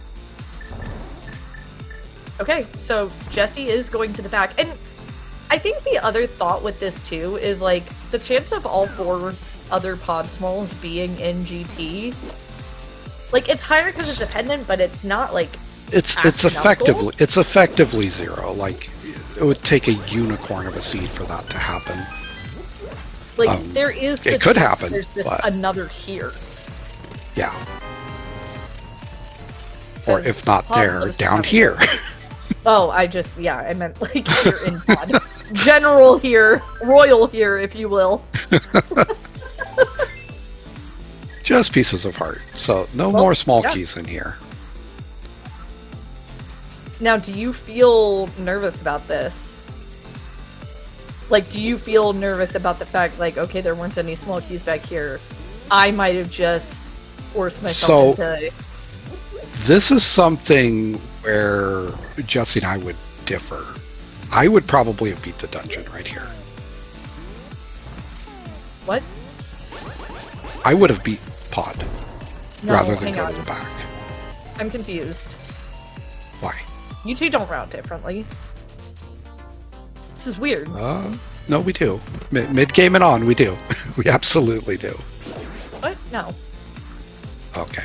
Okay, so Jesse is going to the back. And I think the other thought with this too is, like, the chance of all 4 other pod smalls being in GT, like, it's higher because it's dependent, but it's not like it's effectively 0. Like, it would take a unicorn of a seed for that to happen. Like, there is it could happen. There's just another here. Yeah. Or if not there, down here. Oh, I meant like here in pod. General here, royal here, if you will. Just pieces of heart. So no more small keys in here. Now, do you feel nervous about this? Like, do you feel nervous about the fact, like, okay, there weren't any small keys back here. I might have just forced myself into... This is something where Jesse and I would differ. I would probably have beat the dungeon right here. What? I would have beat pod rather than go to the back. I'm confused. Why? You two don't route differently. This is weird. No, we do. Mid-game and on, we do. We absolutely do. What? No. Okay.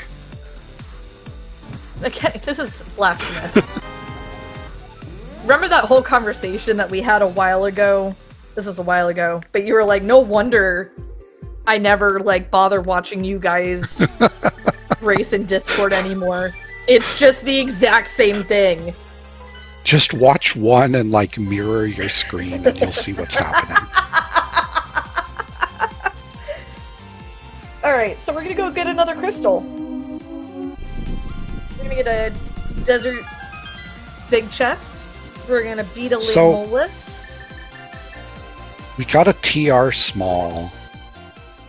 Okay, this is blasphemous. Remember that whole conversation that we had a while ago? This was a while ago, but you were like, no wonder I never, like, bother watching you guys race in Discord anymore. It's just the exact same thing. Just watch one and, like, mirror your screen and you'll see what's happening. Alright, so we're gonna go get another crystal. We're gonna get a desert big chest. We're gonna beat a Limolus. We got a TR small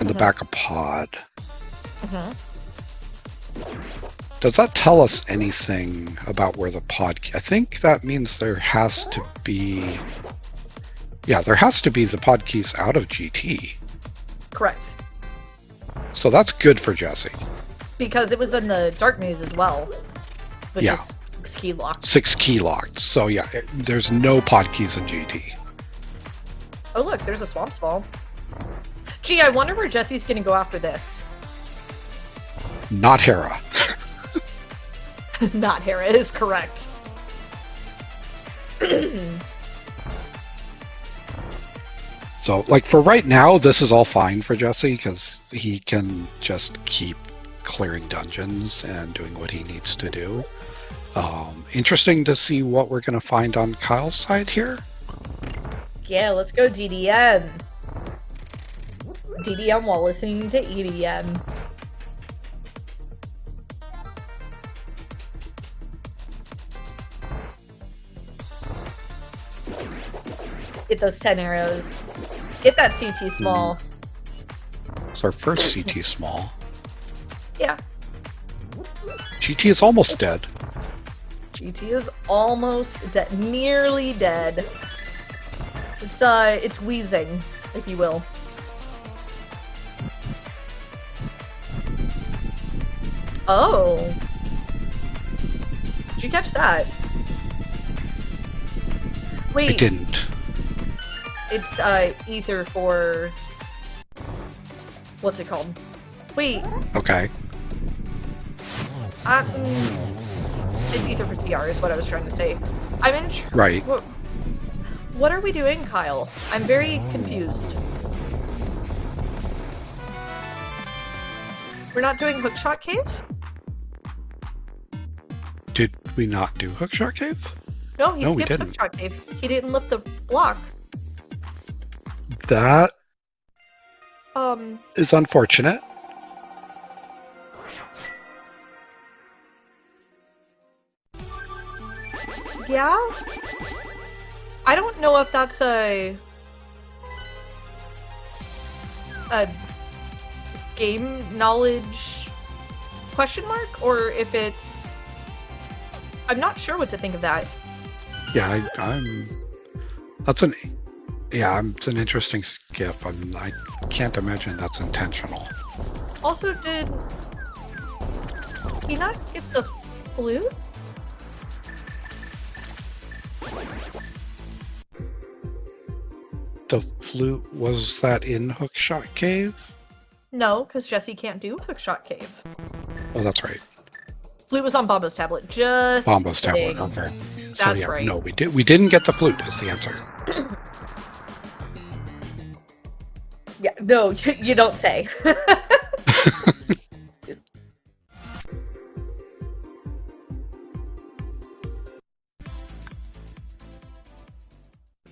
in the back of pod. Does that tell us anything about where the pod... I think that means there has to be... Yeah, there has to be the pod keys out of GT. Correct. So that's good for Jesse. Because it was in the Dark Maze as well. Which Yeah. is 6 key locked. 6 key locked. So yeah, there's no pod keys in GT. Oh look, there's a Swamp Spall. Gee, I wonder where Jesse's gonna go after this. Not Hera. Not Hera is correct. So, like, for right now, this is all fine for Jesse, because he can just keep clearing dungeons and doing what he needs to do. Interesting to see what we're going to find on Kyle's side here. Yeah, let's go DDM. DDM while listening to EDM. Get those 10 arrows. Get that CT small. It's our first CT small. Yeah. GT is almost dead. GT is almost dead. Nearly dead. It's wheezing, if you will. Oh. Did you catch that? Wait. I didn't. It's ether for what's it called? Wait. Okay. It's ether for TR is what I was trying to say. I'm in. Right. What are we doing, Kyle? I'm very confused. We're not doing Hookshot Cave? Did we not do Hookshot Cave? No, he No, we skipped didn't. Hookshot Cave. He didn't lift the block. That is unfortunate. Yeah? I don't know if that's a game knowledge question mark or if it's... I'm not sure what to think of that. Yeah, it's an interesting skip. I can't imagine that's intentional. Also, did he not get the flute? The flute, was that in Hookshot Cave? No, because Jesse can't do Hookshot Cave. Oh, that's right. Flute was on Bombo's tablet. Just Bombo's kidding. tablet. Okay. So That's yeah, right. no, we didn't get the flute. Is the answer? Yeah, no, you don't say.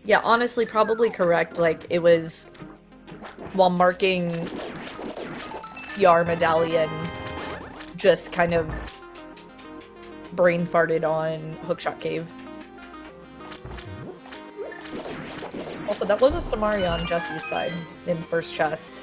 Yeah, honestly, probably correct. Like, it was while marking TR medallion, just kind of brain farted on Hookshot Cave. Also, that was a Samaria on Jesse's side in first chest.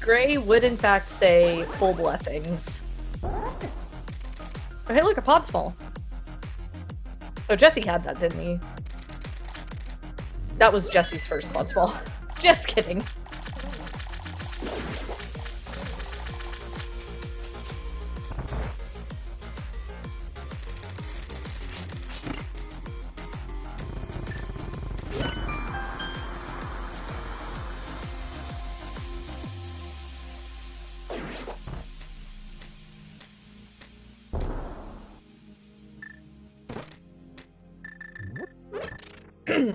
Gray would in fact say full blessings. Oh, hey, look, a pod small. Oh, Jesse had that, didn't he? That was Jesse's first pod small. Just kidding.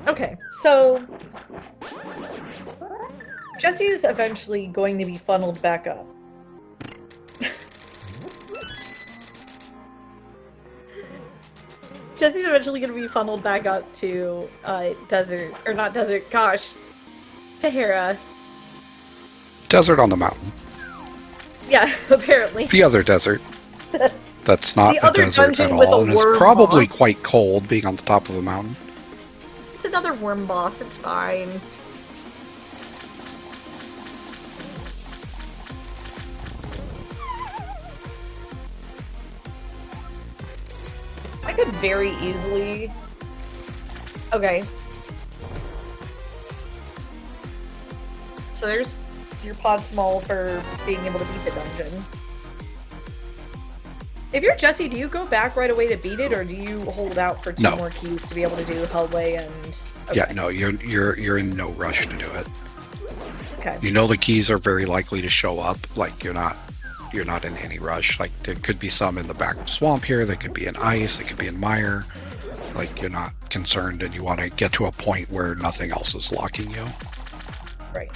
Okay, so Jesse's eventually going to be funneled back up. Jesse's eventually going to be funneled back up to desert, or not desert, gosh, to Hera. Desert on the mountain. Yeah, apparently. The other desert. That's not The a other desert dungeon at with a all, and it's worm probably boss. quite cold being on the top of a mountain. It's another worm boss, it's fine. could very easily... Okay. So there's your pod small for being able to beat the dungeon. If you're Jesse, do you go back right away to beat it, or do you hold out for 2 more keys to be able to do Hellway and... Okay. Yeah, no, you're in no rush to do it. Okay. You know the keys are very likely to show up. Like you're not in any rush. Like there could be some in the back swamp here. They could be in ice. They could be in mire. Like you're not concerned, and you want to get to a point where nothing else is locking you. Right.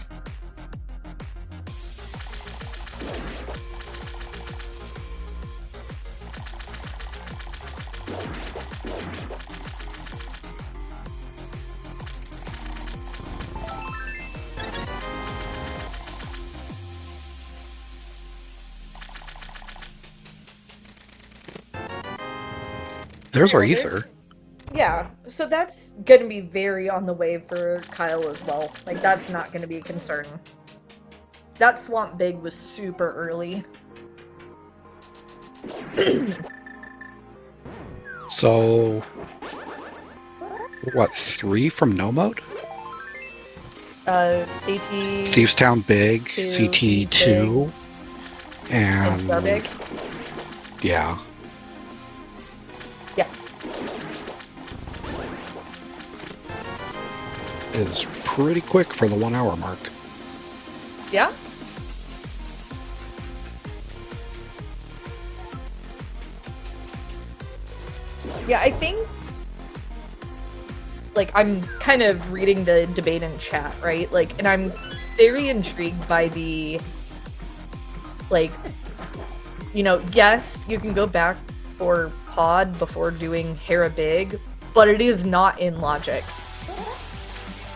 There's our ether. Yeah, so that's going to be very on the way for Kyle as well. Like, that's not going to be a concern. That Swamp Big was super early. So, what, 3 from no mode? CT... Thieves Town Big, CT CT 2, and... Star Big? Yeah. Yeah. Is pretty quick for the 1 hour mark. Yeah? Yeah, I think, like, I'm kind of reading the debate in chat, right? Like, and I'm very intrigued by the, like, you know, yes, you can go back for pod before doing Hera Big, but it is not in logic.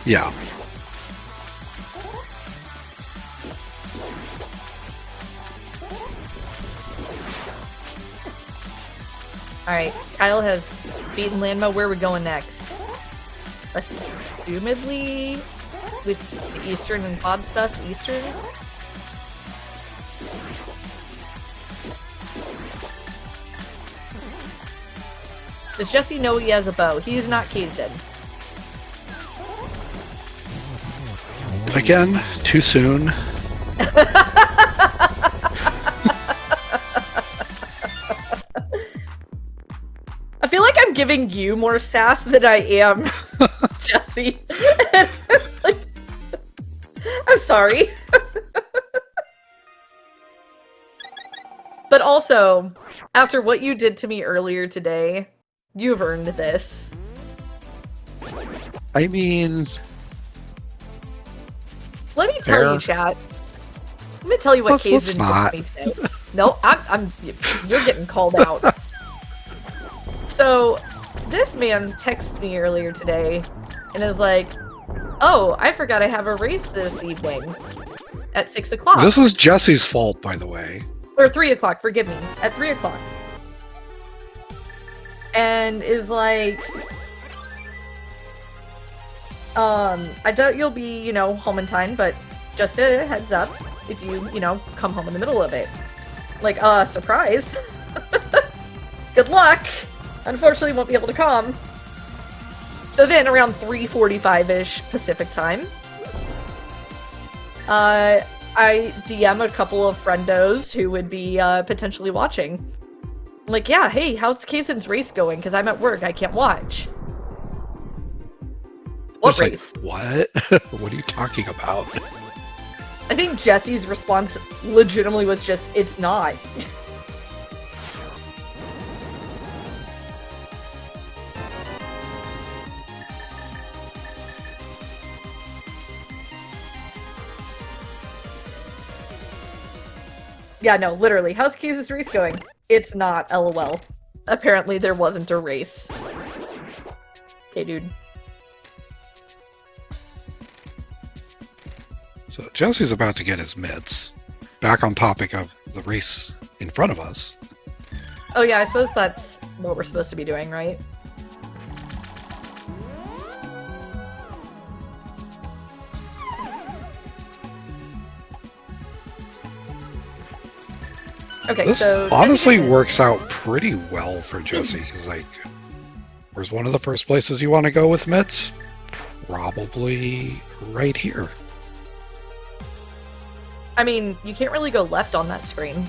Yeah. Alright, Kyle has beaten Landmo. Where are we going next? Assumedly with the Eastern and pod stuff, Eastern? Does Jesse know he has a bow? He is not caved in. Again, too soon. I feel like I'm giving you more sass than I am Jesse. And it's like, I'm sorry. But also, after what you did to me earlier today, you've earned this. I mean... Let me tell you, chat. Let me tell you what Kazin did to me today. No, you're getting called out. So, this man texted me earlier today and is like, oh, I forgot I have a race this evening at 6 o'clock. This is Jesse's fault, by the way. Or 3 o'clock, forgive me. At 3 o'clock. And is like, I doubt you'll be, you know, home in time, but just a heads up if you know, come home in the middle of it. Like, surprise. Good luck. Unfortunately, won't be able to come. So then, around 3:45-ish Pacific time, I DM a couple of friendos who would be potentially watching. I'm like, yeah, hey, how's Kaysen's race going? Because I'm at work, I can't watch. What race? Like, what? What are you talking about? I think Jesse's response legitimately was just, it's not. Yeah, no, literally. How's Kaysen's race going? It's not, LOL. Apparently there wasn't a race. Okay, dude. So Jesse's about to get his mitts. Back on topic of the race in front of us. Oh yeah, I suppose that's what we're supposed to be doing, right? Okay, This so honestly works out pretty well for Jesse. He's like, Where's one of the first places you want to go with mitts? Probably right here. I mean, you can't really go left on that screen.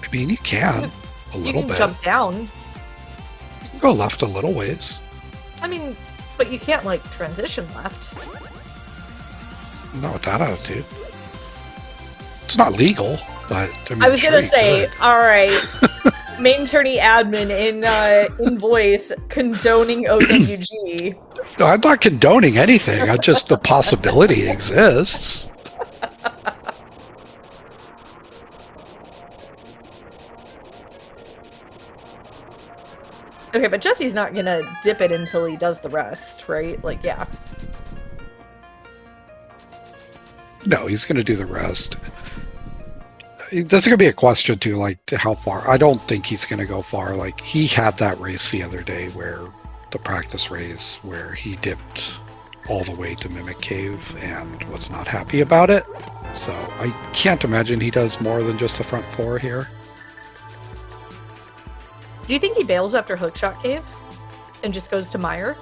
I mean, you can a little bit. Jump down. You can go left a little ways. I mean, but you can't, like, transition left. Not with that attitude. It's not legal, but I mean, I was gonna say, good. all right, main tourney admin in voice condoning OWG. No, I'm not condoning anything. I just the possibility exists. Okay, but Jesse's not gonna dip it until he does the rest, right? Like, yeah. No, he's going to do the rest. There's going to be a question too, like how far. I don't think he's going to go far. Like he had that race the other day where the practice race where he dipped all the way to Mimic Cave and was not happy about it. So I can't imagine he does more than just the front four here. Do you think he bails after Hookshot Cave and just goes to Mire?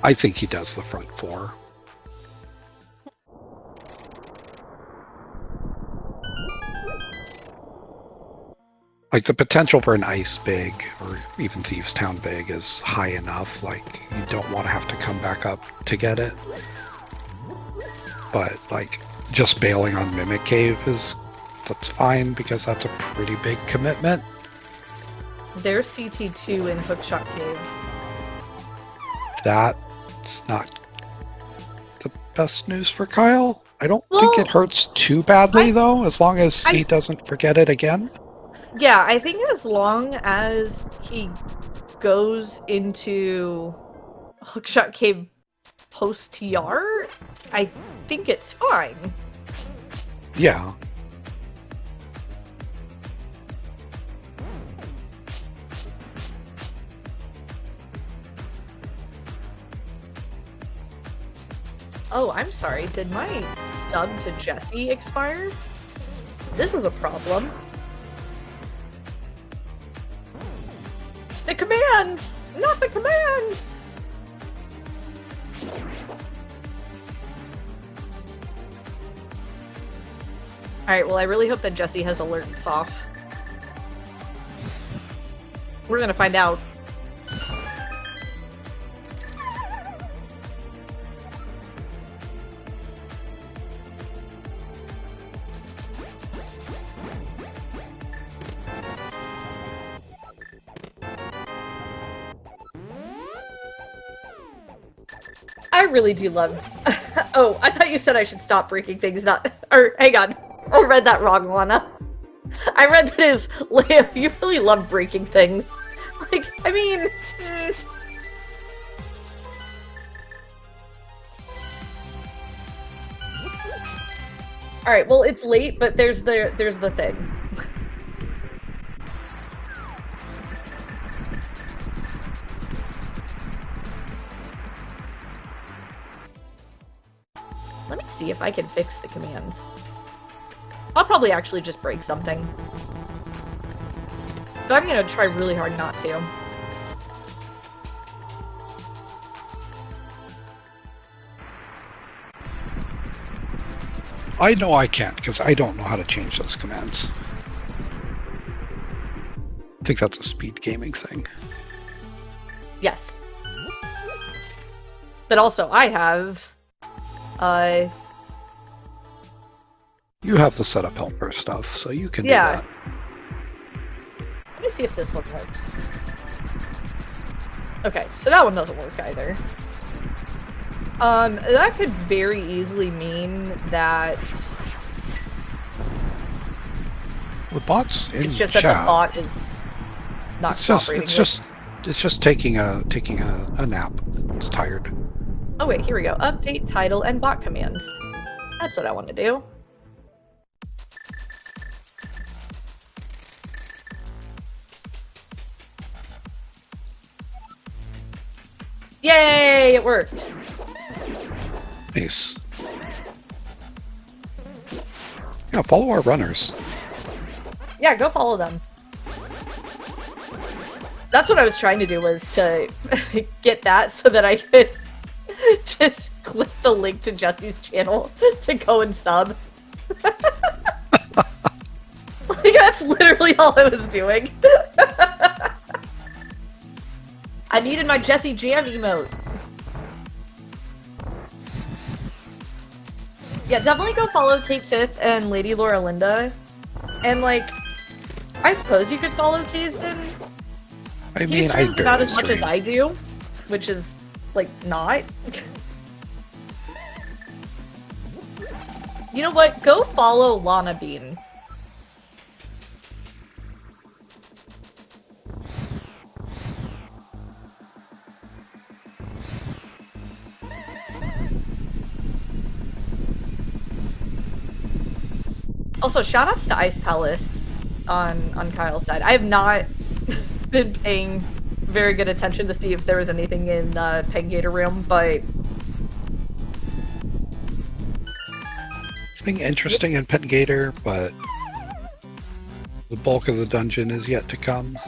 I think he does the front four. Like the potential for an ice big or even Thieves Town big is high enough. Like you don't want to have to come back up to get it. But like just bailing on Mimic Cave that's fine because that's a pretty big commitment. There's CT2 in Hookshot Cave. That's not the best news for Kyle. I don't think it hurts too badly though, as long as he doesn't forget it again. Yeah, I think as long as he goes into Hookshot Cave post-TR, I think it's fine. Yeah. Oh, I'm sorry. Did my sub to Jesse expire? This is a problem. The commands! Not the commands! Alright, well I really hope that Jesse has alerts off. We're gonna find out. I really do love... Oh, I thought you said I should stop breaking things, not... Or, hang on. I read that wrong, Lana. I read that as, Leia, you really love breaking things. Like, I mean... Alright, well, it's late, but there's the thing. Let me see if I can fix the commands. I'll probably actually just break something. But I'm gonna try really hard not to. I know I can't because I don't know how to change those commands. I think that's a SpeedGaming thing. Yes. But also, I have... You have the setup helper stuff, so you can do yeah. that. Let me see if this one works. Okay, so that one doesn't work either. That could very easily mean that... The bot's in it's just chat. that the bot is not cooperating. It's just taking a nap. It's tired. Oh wait, here we go. Update title and bot commands. That's what I want to do. Yay! It worked. Nice. Yeah, follow our runners. Yeah, go follow them. That's what I was trying to do, was to get that so that I could just click the link to Jesse's channel to go and sub. Like, that's literally all I was doing. I needed my Jesse Jam emote. Yeah, definitely go follow Kate Sith and Lady Laura Linda. And, like, I suppose you could follow Kaysden. I He mean, streams I about barely as much as stream. I do, which is, like, not. You know what? Go follow Lana Bean. Also, shoutouts to Ice Palace on Kyle's side. I have not been paying very good attention to see if there was anything in Pengator Room, but Nothing interesting in Pengator, but the bulk of the dungeon is yet to come.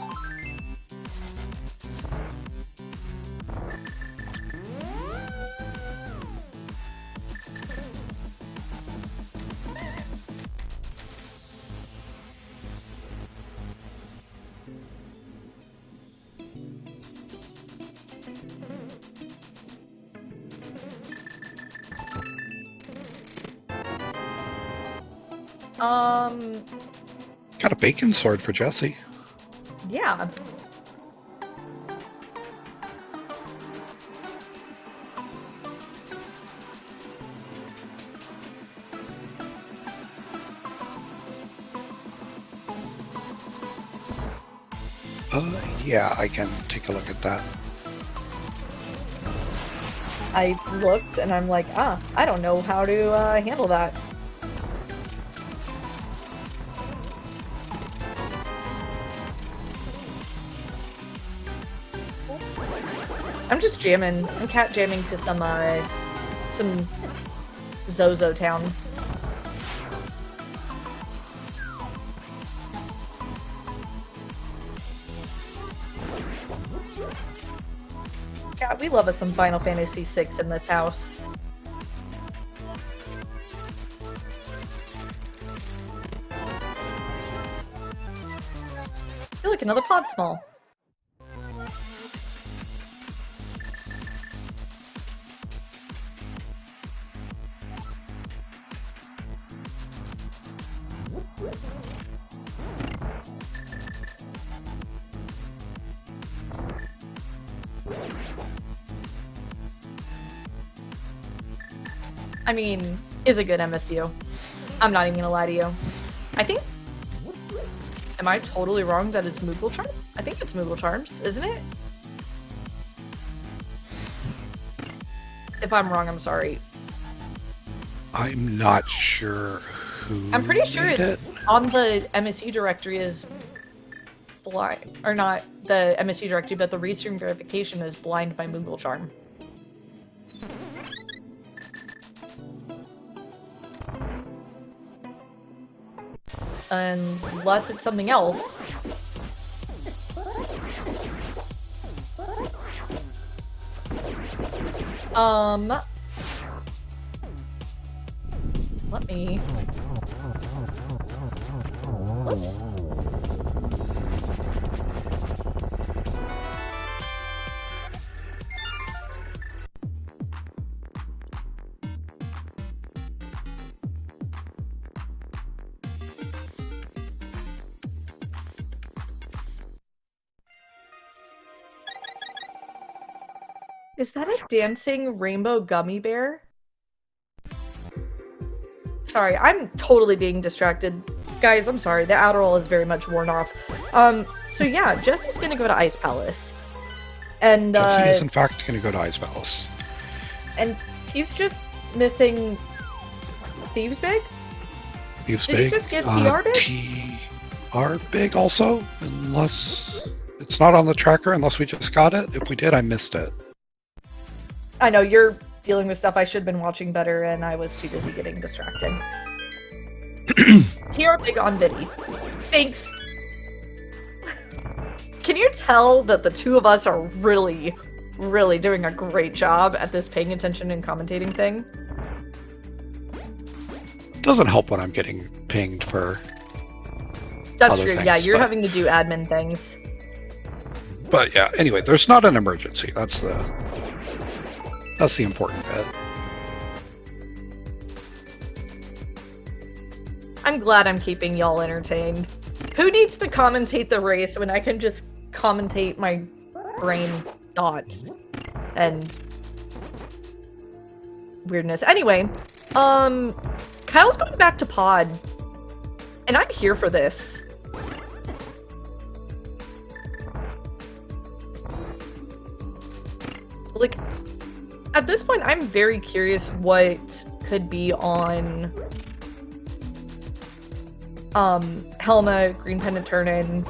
Got a bacon sword for Jesse. yeah. Yeah, I can take a look at that. I looked and I'm like, I don't know how to handle that. I'm just jamming. I'm cat jamming to some Zozo Town. Yeah, we love us some Final Fantasy VI in this house. I feel like another pod small. I mean, is a good MSU. I'm not even gonna lie to you. I think... Am I totally wrong that it's Moogle Charm? I think it's Moogle Charms, isn't it? If I'm wrong, I'm sorry. I'm not sure who I'm pretty sure made it's on the MSU directory is blind, or not the MSU directory, but the restream verification is blind by Moogle Charm. Unless it's something else. Let me... Whoops. Is that a dancing rainbow gummy bear? Sorry, I'm totally being distracted. Guys, I'm sorry. The Adderall is very much worn off. So yeah, Jesse's gonna go to Ice Palace. And, Jesse is in fact going to go to Ice Palace. And he's just missing Thieves Big? Thieves Did he Big. just get TR Big? TR Big also, unless it's not on the tracker, unless we just got it. If we did, I missed it. I know, you're dealing with stuff I should have been watching better, and I was too busy getting distracted. TR Big on Biddy. Thanks! Can you tell that the two of us are really, really doing a great job at this paying attention and commentating thing? Doesn't help when I'm getting pinged for That's other true, things, yeah, you're but- having to do admin things. But yeah, anyway, there's not an emergency. That's the important bit. I'm glad I'm keeping y'all entertained. Who needs to commentate the race when I can just commentate my brain thoughts and weirdness? Anyway, Kyle's going back to pod, and I'm here for this. Like, at this point, I'm very curious what could be on Helma, Green Pendant Turn-In.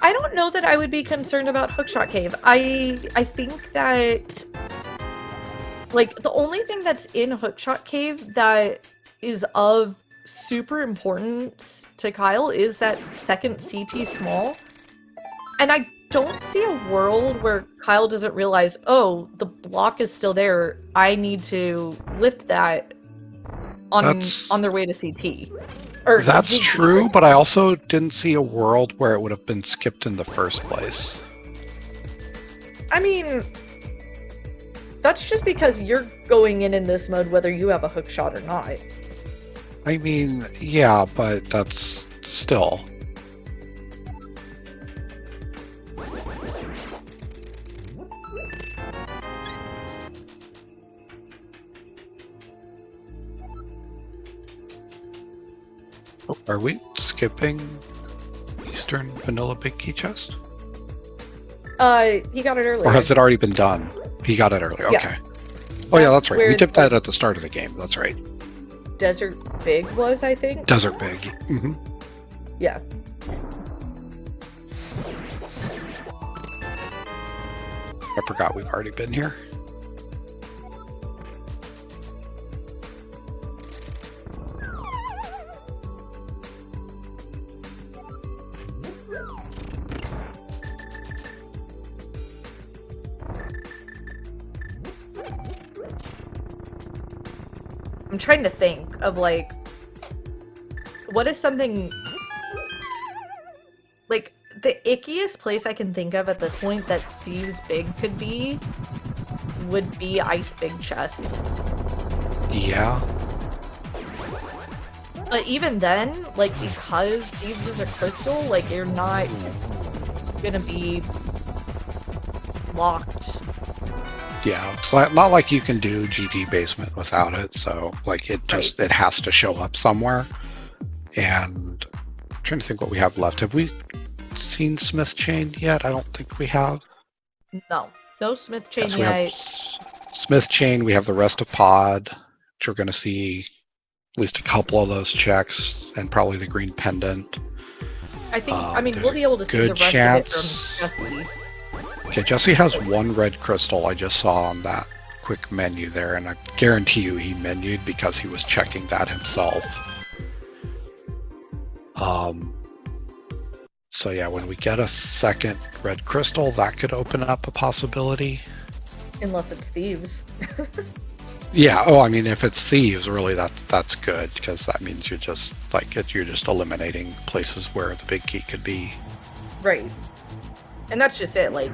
I don't know that I would be concerned about Hookshot Cave. I think that, like, the only thing that's in Hookshot Cave that is of super importance to Kyle is that second CT small. And I don't see a world where Kyle doesn't realize, oh, the block is still there. I need to lift that on their way to CT. Or That's GT. true, but I also didn't see a world where it would have been skipped in the first place. I mean, that's just because you're going in this mode whether you have a hook shot or not. I mean, yeah, but that's still. Are we skipping Eastern Vanilla Big Key Chest? He got it earlier. Or has it already been done? He got it earlier, Yeah. okay. Oh yeah, that's right. where We dipped that at the start of the game, that's right. Desert Big was, I think? Desert Big. Mm-hmm. Yeah. I forgot we've already been here. I'm trying to think of, like, what is something... Like, the ickiest place I can think of at this point that Thieves Big could be would be Ice Big Chest. Yeah. But even then, like, because Thieves is a crystal, like, you're not gonna be locked. Yeah, it's not like you can do GD basement without it, so like it just it has to show up somewhere. And I'm trying to think what we have left. Have we seen Smith Chain yet? I don't think we have. No. No Smith Chain Yes, we have yet. Smith Chain, we have the rest of Pod, which we're gonna see at least a couple of those checks, and probably the Green Pendant. I think, I mean, there's we'll be able to see the good rest chance. of it from Jesse. Okay, Jesse has one red crystal I just saw on that quick menu there, and I guarantee you he menued because he was checking that himself. So yeah, when we get a second red crystal, that could open up a possibility. Unless it's Thieves. Yeah, oh, I mean, if it's Thieves, really, that's good, because that means you're just, you're just eliminating places where the big key could be. Right. And that's just it, like,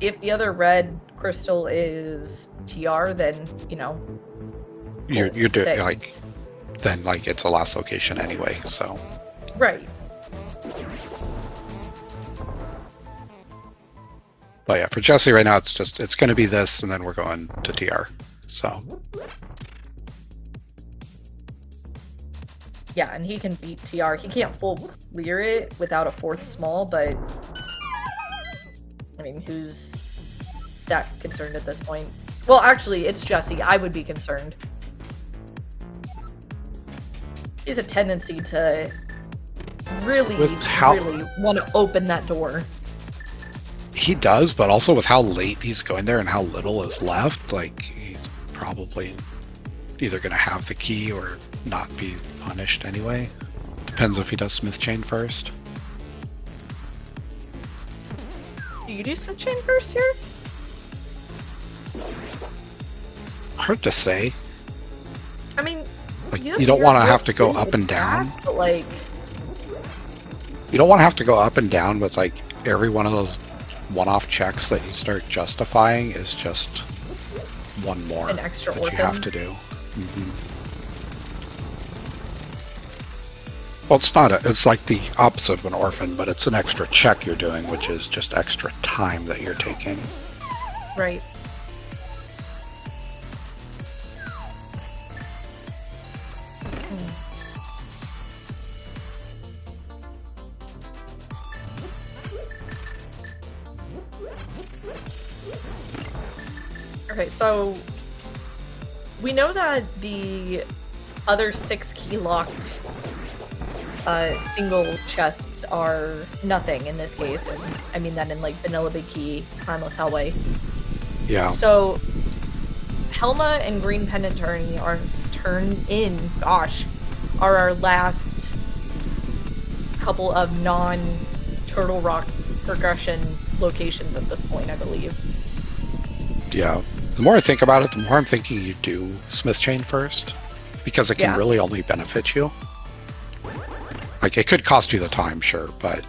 if the other red crystal is TR, then, you know... You're doing, then, it's a last location anyway, so... Right. But yeah, for Jesse right now, it's going to be this, and then we're going to TR, so... Yeah, and he can beat TR. He can't full clear it without a fourth small, but... I mean, who's that concerned at this point? Well, actually, it's Jesse. I would be concerned. He has a tendency to really, With how- really want to open that door. He does, but also with how late he's going there and how little is left, like, he's probably either going to have the key or not be punished anyway. Depends if he does Smith Chain first. Do you do Smith Chain first here? Hard to say. I mean, Like, you don't want to have to go up and down. Fast, but like, You don't want to have to go up and down with, like, every one of those one-off checks that you start justifying is just one more an extra that orphan. you have to do. Well, it's not. It's like the opposite of an orphan, but it's an extra check you're doing, which is just extra time that you're taking. Right. Okay, so we know that the other 6 key locked single chests are nothing in this case, and I mean that in like vanilla big key, timeless hellway. Yeah. So Helma and Green Pendant are our last couple of non-Turtle Rock progression locations at this point, I believe. Yeah. The more I think about it, the more I'm thinking you do Smith Chain first, because it can really only benefit you. Like, it could cost you the time, sure, but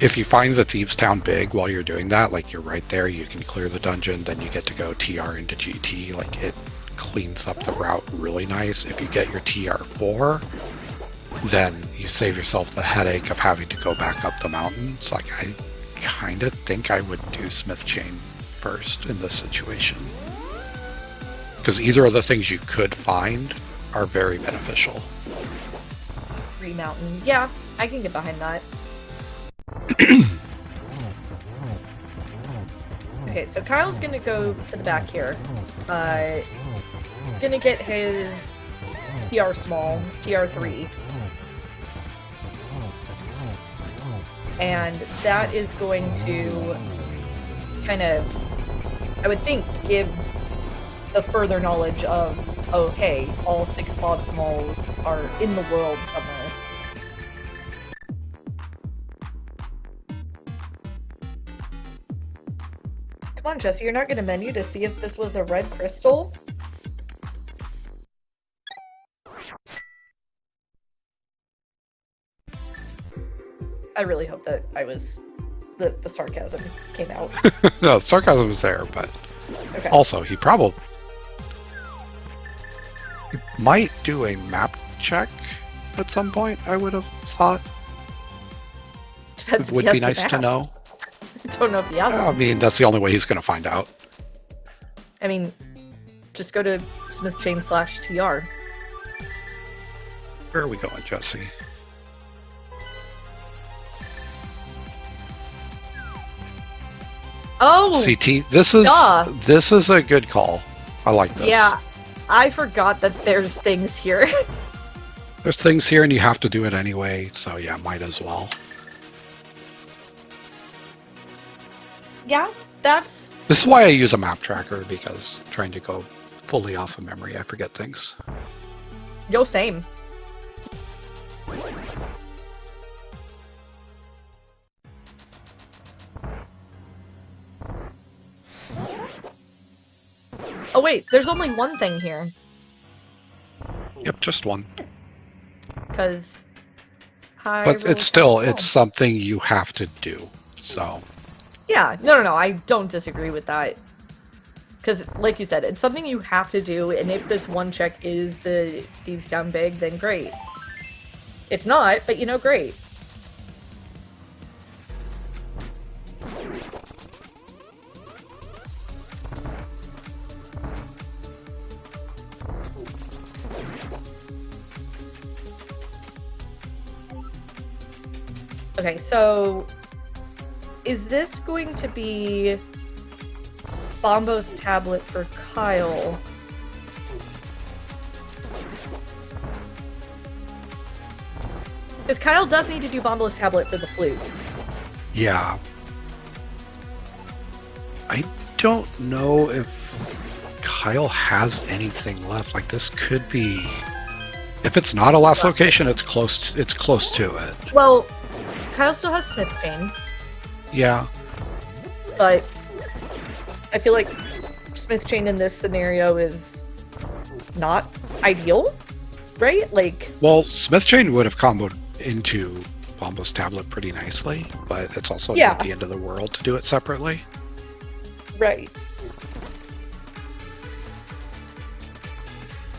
if you find the Thieves Town big while you're doing that, like, you're right there, you can clear the dungeon, then you get to go TR into GT, like, it cleans up the route really nice. If you get your TR4, then you save yourself the headache of having to go back up the mountains. Like, I kind of think I would do Smith Chain first in this situation. Because either of the things you could find are very beneficial. Mountain. Yeah, I can get behind that. Okay, so Kyle's gonna go to the back here. He's gonna get his TR small, TR3. And that is going to kind of, I would think, give the further knowledge of, oh hey, all 6 pod smalls are in the world somewhere. Come on, Jesse, you're not gonna menu to see if this was a red crystal? I really hope that the sarcasm came out. No, sarcasm was there, but Okay. also he might do a map check at some point, I would have thought. Depends It would if he be has the nice to maps. know. I don't know if he has I them. mean, that's the only way he's going to find out. I mean, just go to Smith Chain /TR. Where are we going, Jesse? Oh! CT. Duh. This is a good call. I like this. Yeah, I forgot that there's things here. There's things here and you have to do it anyway, so yeah, might as well. Yeah, that's... This is why I use a map tracker, because trying to go fully off of memory, I forget things. Yo, same. Oh wait, there's only one thing here. Yep, just one. Because... But it's still, it's something you have to do, so... Yeah, no, I don't disagree with that. Because, like you said, it's something you have to do, and if this one check is the Thieves Town big, then great. It's not, but you know, great. Okay, so... is this going to be Bombo's tablet for Kyle? Because Kyle does need to do Bombo's tablet for the flute. Yeah. I don't know if Kyle has anything left. Like, this could be... If it's not a last location, it's close to it. Well, Kyle still has Smith Chain. Yeah. But I feel like Smith Chain in this scenario is not ideal, right? Like... Well, Smith Chain would have comboed into Bombo's tablet pretty nicely, but it's also not the end of the world to do it separately. Right.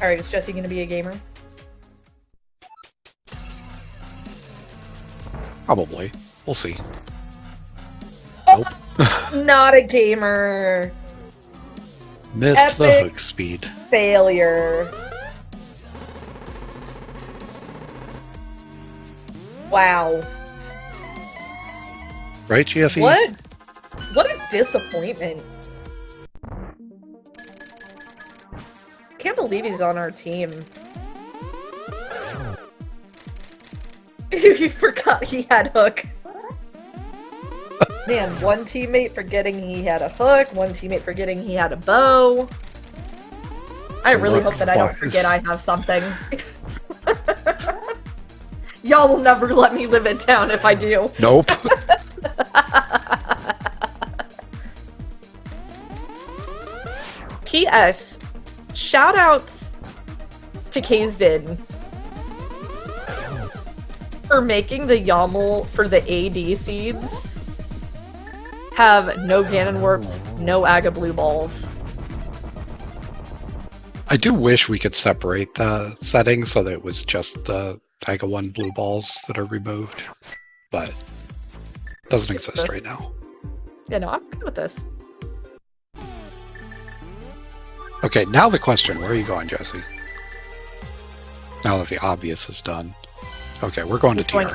Alright, is Jesse gonna be a gamer? Probably. We'll see. Oh, Nope. Not a gamer. Missed the hook speed. Failure. Wow. Right, GFE? What a disappointment. Can't believe he's on our team. You forgot he had hook. Man, one teammate forgetting he had a hook, one teammate forgetting he had a bow. I really hope that I don't forget I have something. Y'all will never let me live in town if I do. Nope. P.S. Shoutouts to Kaysden for making the YAML for the AD seeds have no Ganon Warps, no Aga Blue Balls. I do wish we could separate the settings so that it was just the Aga 1 blue balls that are removed, but it doesn't exist right now. Yeah, no, I'm good with this. Okay, now the question, where are you going, Jesse? Now that the obvious is done. Okay, we're going to tier.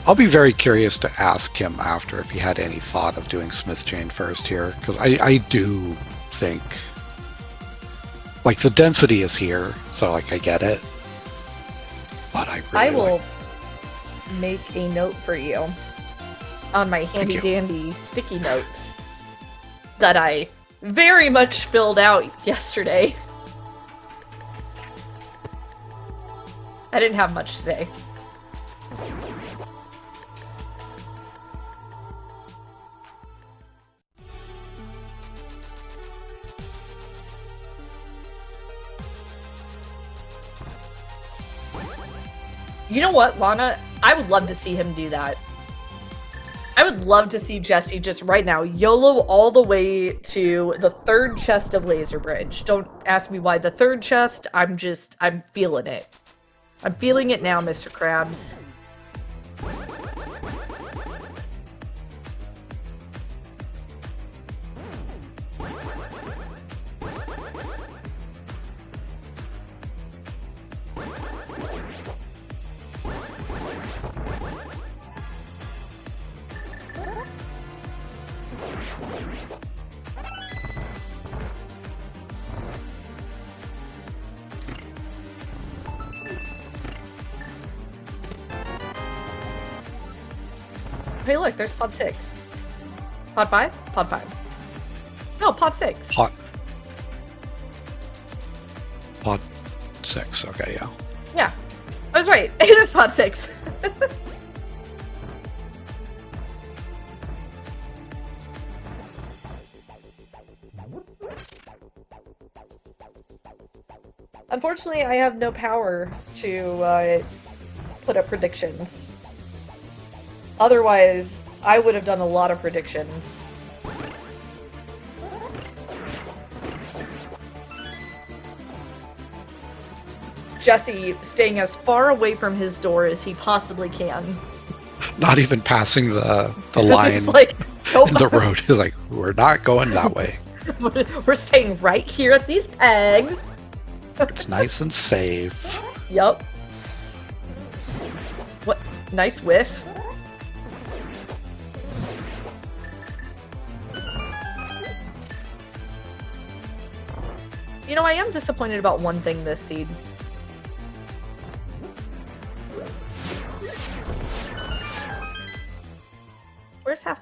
I'll be very curious to ask him after if he had any thought of doing Smith Chain first here, because I do think, like, the density is here, so, like, I get it. But I will make a note for you on my handy-dandy sticky notes that I very much filled out yesterday. I didn't have much today. You know what, Lana? I would love to see him do that. I would love to see Jesse just right now YOLO all the way to the third chest of Laser Bridge. Don't ask me why the third chest. I'm feeling it. I'm feeling it now, Mr. Krabs. Hey, look, there's pod 6. Pod 5? Pod 5. No, pod 6. Pod 6, okay, yeah. Yeah, I was right. It is pod 6. Unfortunately, I have no power to put up predictions. Otherwise, I would have done a lot of predictions. Jesse staying as far away from his door as he possibly can. Not even passing the line like, nope. in the road. He's like, we're not going that way. We're staying right here at these pegs. It's nice and safe. Yup. What? Nice whiff. You know, I am disappointed about one thing this seed.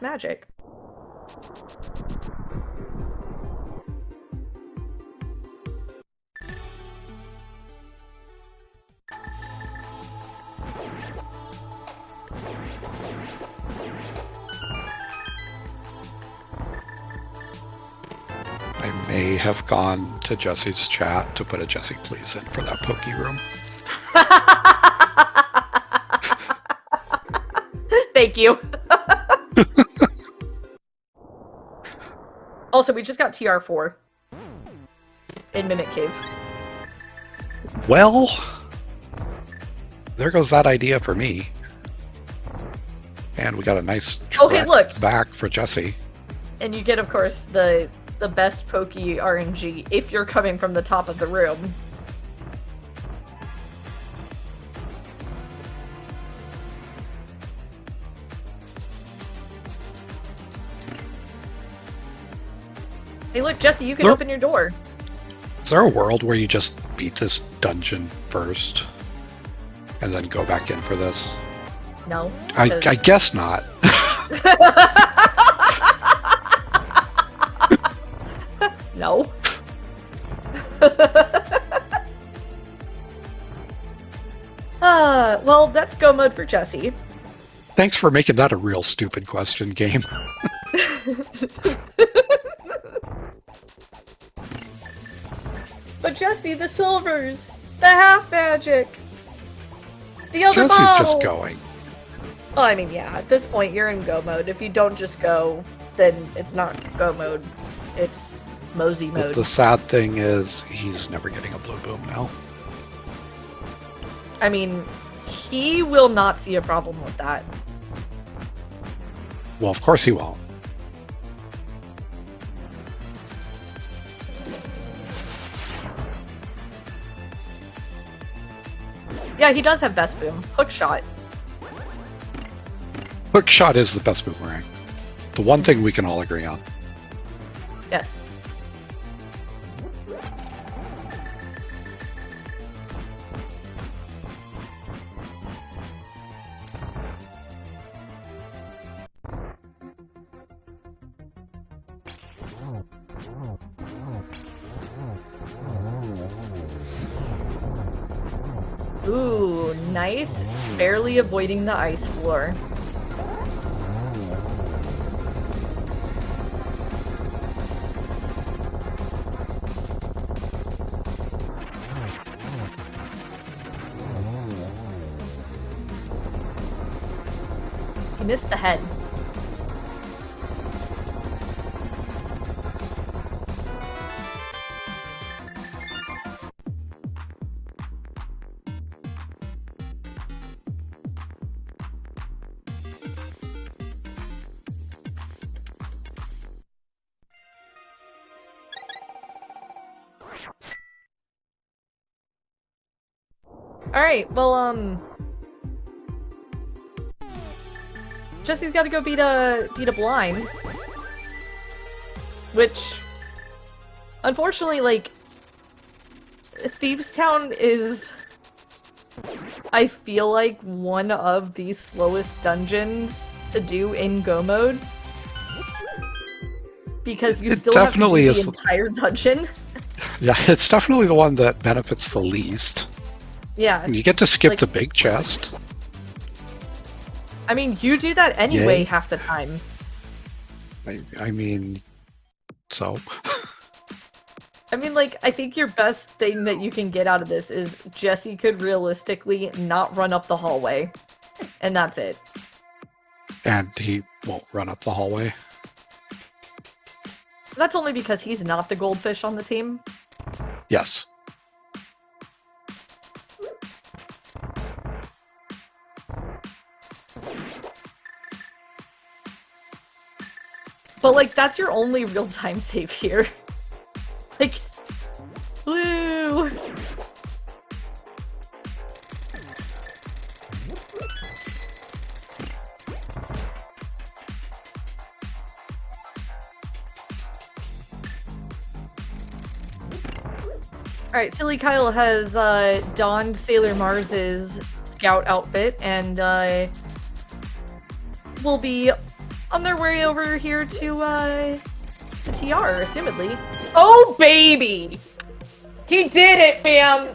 magic. I may have gone to Jesse's chat to put a Jesse please in for that pokey room. Thank you. Also, we just got TR4 in Mimic Cave. Well, there goes that idea for me. And we got a nice hey, look. back for Jesse. And you get, of course, the best pokey RNG if you're coming from the top of the room. Hey, look, Jesse, you can open your door. Is there a world where you just beat this dungeon first and then go back in for this? No. I guess not. No. Well, that's go mode for Jesse. Thanks for making that a real stupid question, game. But Jesse, the silvers, the half magic, the other Jesse's balls. just going. Oh, I mean, yeah, at this point, you're in go mode. If you don't just go, then it's not go mode. It's mosey mode. But the sad thing is, he's never getting a blue boom now. I mean, he will not see a problem with that. Well, of course he won't. Yeah, he does have best boom. Hook shot. Hook shot is the best boomerang. The one thing we can all agree on. Yes. Ooh, nice. Barely avoiding the ice floor. He missed the head. Alright, well, Jesse's gotta go beat a blind. Which, unfortunately, like, Thieves Town is, I feel like, one of the slowest dungeons to do in Go mode. Because you still have to do the entire dungeon. Yeah, it's definitely the one that benefits the least. Yeah. And you get to skip the big chest. I mean, you do that anyway Yay. half the time. I mean, so. I mean, like, I think your best thing that you can get out of this is Jesse could realistically not run up the hallway. And that's it. And he won't run up the hallway. That's only because he's not the goldfish on the team. Yes. But, like, that's your only real-time save here. Like, woo! Alright, Silly Kyle has donned Sailor Mars's scout outfit and will be on their way over here to TR, assumedly. Oh, baby! He did it, fam!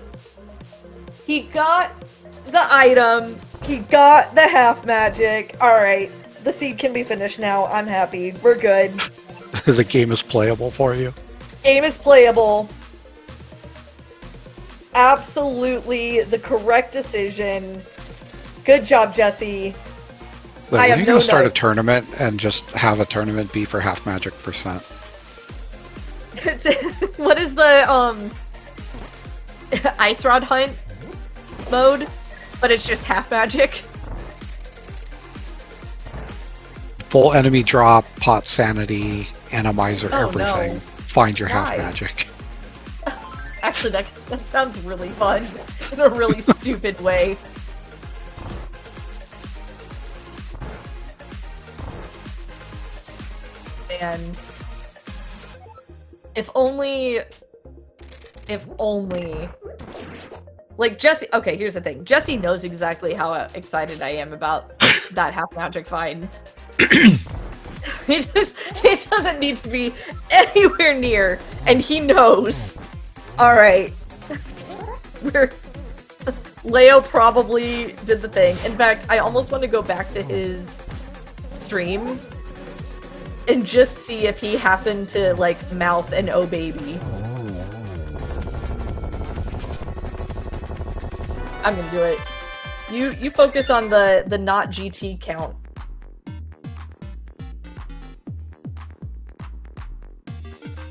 He got the item. He got the half magic. Alright, the seed can be finished now. I'm happy. We're good. The game is playable for you? Game is playable. Absolutely the correct decision. Good job, Jesse. When are you going to start a tournament and just have a tournament be for half magic percent? What is the ice rod hunt mode? But it's just half magic. Full enemy drop, pot sanity, animizer, Oh, everything. no. Find your Why? half magic. Actually, that sounds really fun in a really stupid way. Man. If only... Like, Jesse... Okay, here's the thing. Jesse knows exactly how excited I am about that half magic find. He doesn't need to be anywhere near, and he knows. Alright. Leo probably did the thing. In fact, I almost want to go back to his stream and just see if he happened to, like, mouth an "oh baby." I'm gonna do it. You focus on the not GT count.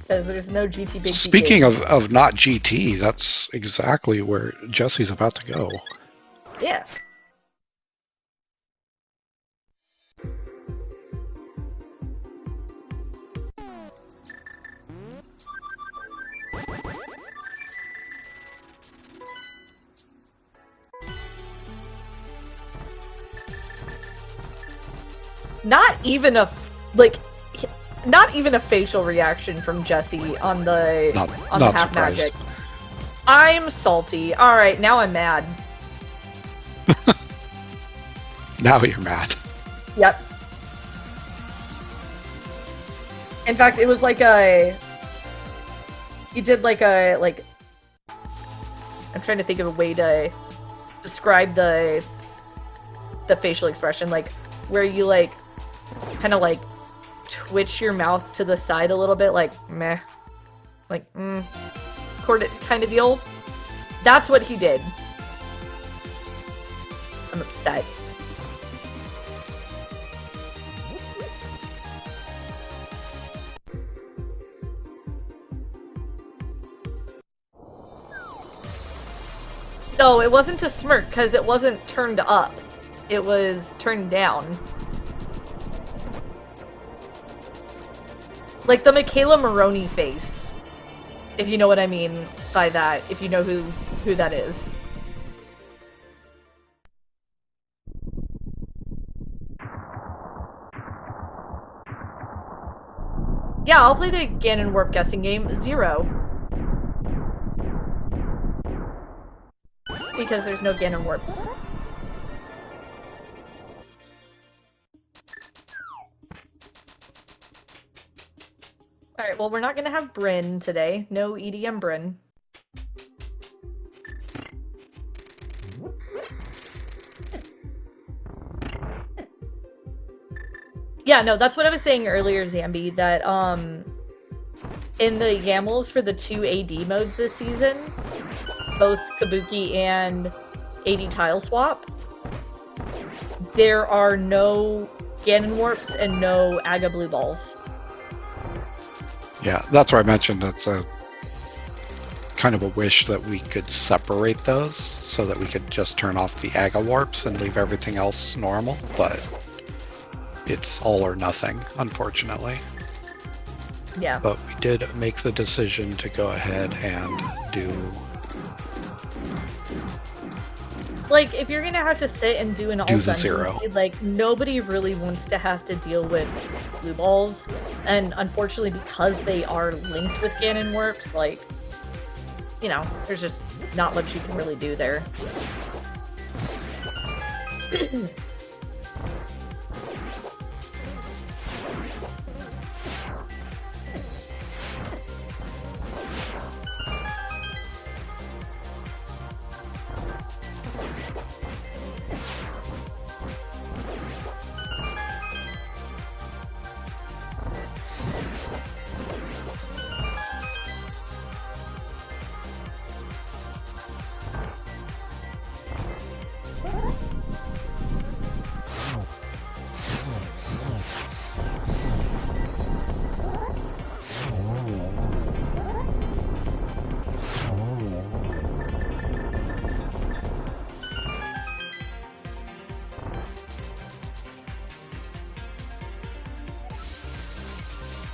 Because there's no GT big. Speaking of not GT, that's exactly where Jesse's about to go. Yeah. Not even a facial reaction from Jesse on the half surprised. magic. I'm salty. All right, now I'm mad. Now you're mad. Yep. In fact, it was like he did like I'm trying to think of a way to describe the facial expression, like where you like kind of like twitch your mouth to the side a little bit, like meh, like kind of deal. That's what he did. I'm upset. No, it wasn't a smirk because it wasn't turned up. It was turned down. Like the Michaela Maroney face. If you know what I mean by that. If you know who that is. Yeah, I'll play the Ganon Warp guessing game. 0. Because there's no Ganon Warps. Alright, well, we're not gonna have Bryn today. No EDM Bryn. Yeah, no, that's what I was saying earlier, Zambi, that, in the YAMLs for the 2 AD modes this season, both Kabuki and AD Tile Swap, there are no Ganon Warps and no Aga Blue Balls. Yeah, that's why I mentioned it's a kind of a wish that we could separate those so that we could just turn off the Aga Warps and leave everything else normal, but it's all or nothing, unfortunately. Yeah. But we did make the decision to go ahead and do... Like, if you're gonna have to sit and do an all the 0. Like, nobody really wants to have to deal with blue balls. And unfortunately, because they are linked with Ganon Warps, like, you know, there's just not much you can really do there.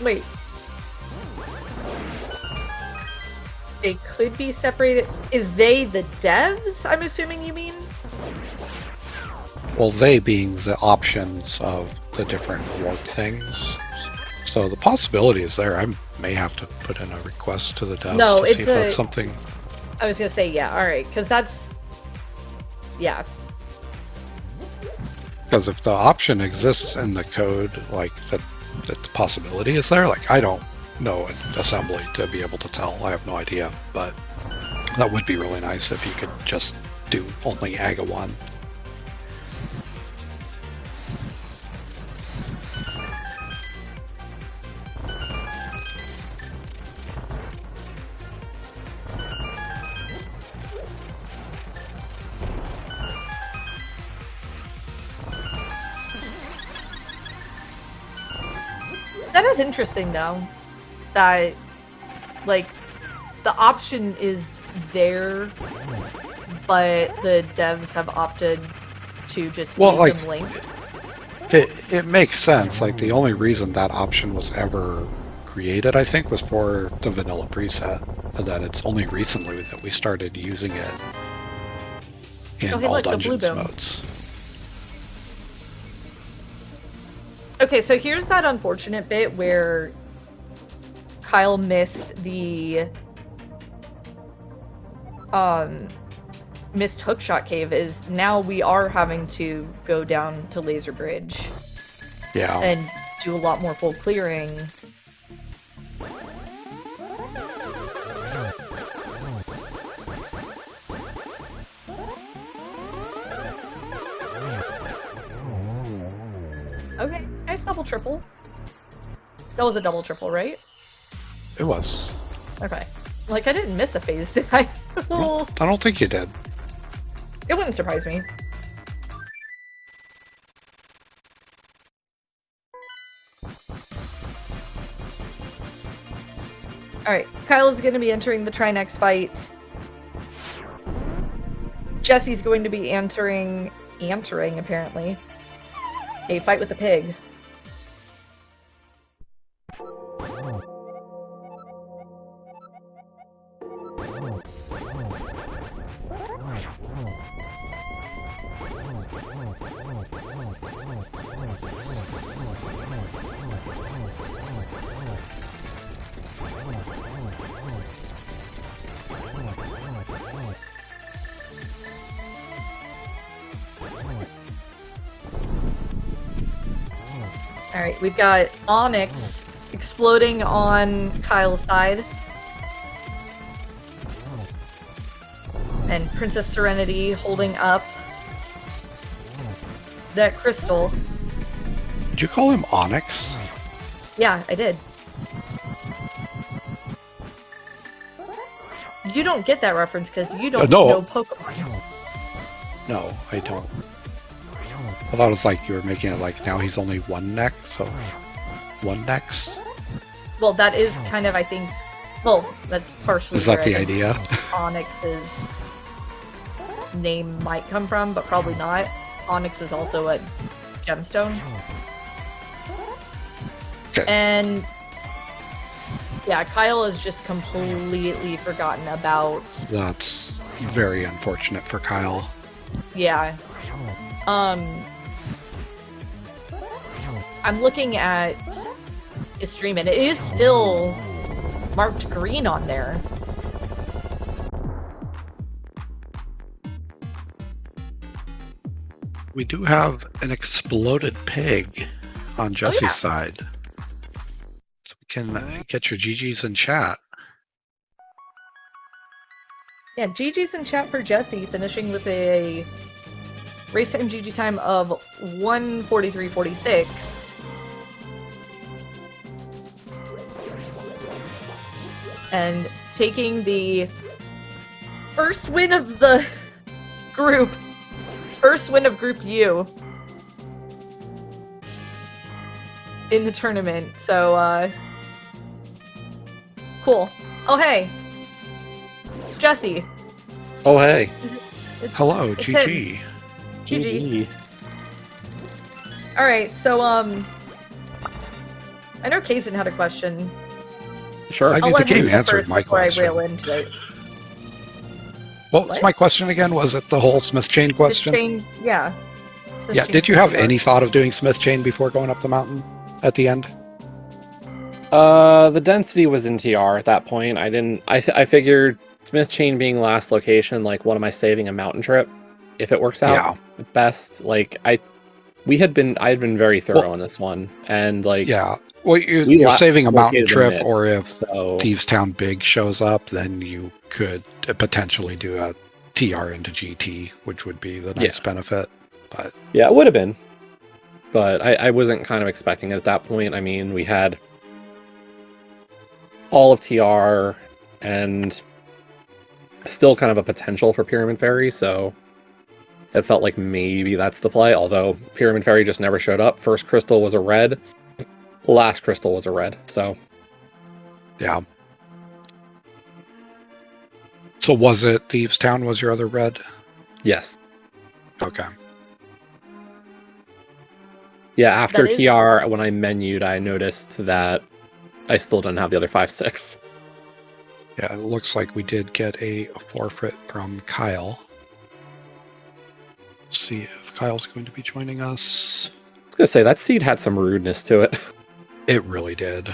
Wait. They could be separated. Is they the devs, I'm assuming you mean? Well, they being the options of the different warp things. So the possibility is there. I may have to put in a request to the devs to see if that's something. I was gonna say, yeah, alright, because that's... Yeah. Because if the option exists in the code, like, that the possibility is there, like, I don't know in assembly to be able to tell. I have no idea, but that would be really nice if you could just do only AGA 1. That is interesting, though, that, like, the option is there, but the devs have opted to just leave them linked. It makes sense. Like, the only reason that option was ever created, I think, was for the vanilla preset, and that it's only recently that we started using it in all Dungeons modes. Okay, so here's that unfortunate bit where Kyle missed the missed Hookshot Cave. Is now we are having to go down to Laser Bridge. Yeah. And do a lot more full clearing. Okay, nice double triple. That was a double triple, right? It was. Okay. Like, I didn't miss a phase, did I? No, I don't think you did. It wouldn't surprise me. Alright, Kyle is going to be entering the Trinex fight. Jesse's going to be entering, apparently, a fight with a pig. Alright, we've got Onyx exploding on Kyle's side. And Princess Serenity holding up that crystal. Did you call him Onyx? Yeah, I did. You don't get that reference because you don't know Pokemon. No, I don't. I thought it was like you were making it like now he's only one neck, so one necks. Well, that is kind of, I think, well, that's partially. Is that the idea? Onyx's name might come from, but probably not. Onyx is also a gemstone. Okay. And yeah, Kyle has just completely forgotten about. That's very unfortunate for Kyle. Yeah. I'm looking at his stream and it is still marked green on there. We do have an exploded pig on Jesse's side. So we can get your GGs in chat. Yeah, GG's in chat for Jesse, finishing with a race time GG time of 1:43.46. And taking the first win of the group. First win of Group U in the tournament. So, cool. Oh, hey. It's Jesse. Oh, hey. Hello, GG. GG. Alright, so, I know Kaysen had a question. Sure. I I'll mean, let the him game go answered first my before I question. rail into it. What was my question again? Was it the whole Smith chain question? Smith chain, yeah. Smith Yeah. chain Did you have TR. any thought of doing Smith chain before going up the mountain at the end? The density was in TR at that point. I figured Smith Chain being last location, like, what am I saving a mountain trip if it works out? Yeah. At best, like, I had been very thorough on this one, and like, yeah. Well, you're saving a mountain trip, midst, or if so Thieves Town Big shows up, then you could potentially do a TR into GT, which would be the nice benefit. But yeah, it would have been, but I wasn't kind of expecting it at that point. I mean, we had all of TR and still kind of a potential for Pyramid Fairy, so it felt like maybe that's the play, although Pyramid Fairy just never showed up. First crystal was a red, last crystal was a red, so. yeah. So was it Thieves Town was your other red? Yes. Okay. Yeah, after TR, when I menued, I noticed that I still didn't have the other 5/6. Yeah, it looks like we did get a forfeit from Kyle. Let's see if Kyle's going to be joining us. I was gonna say, that seed had some rudeness to it. It really did.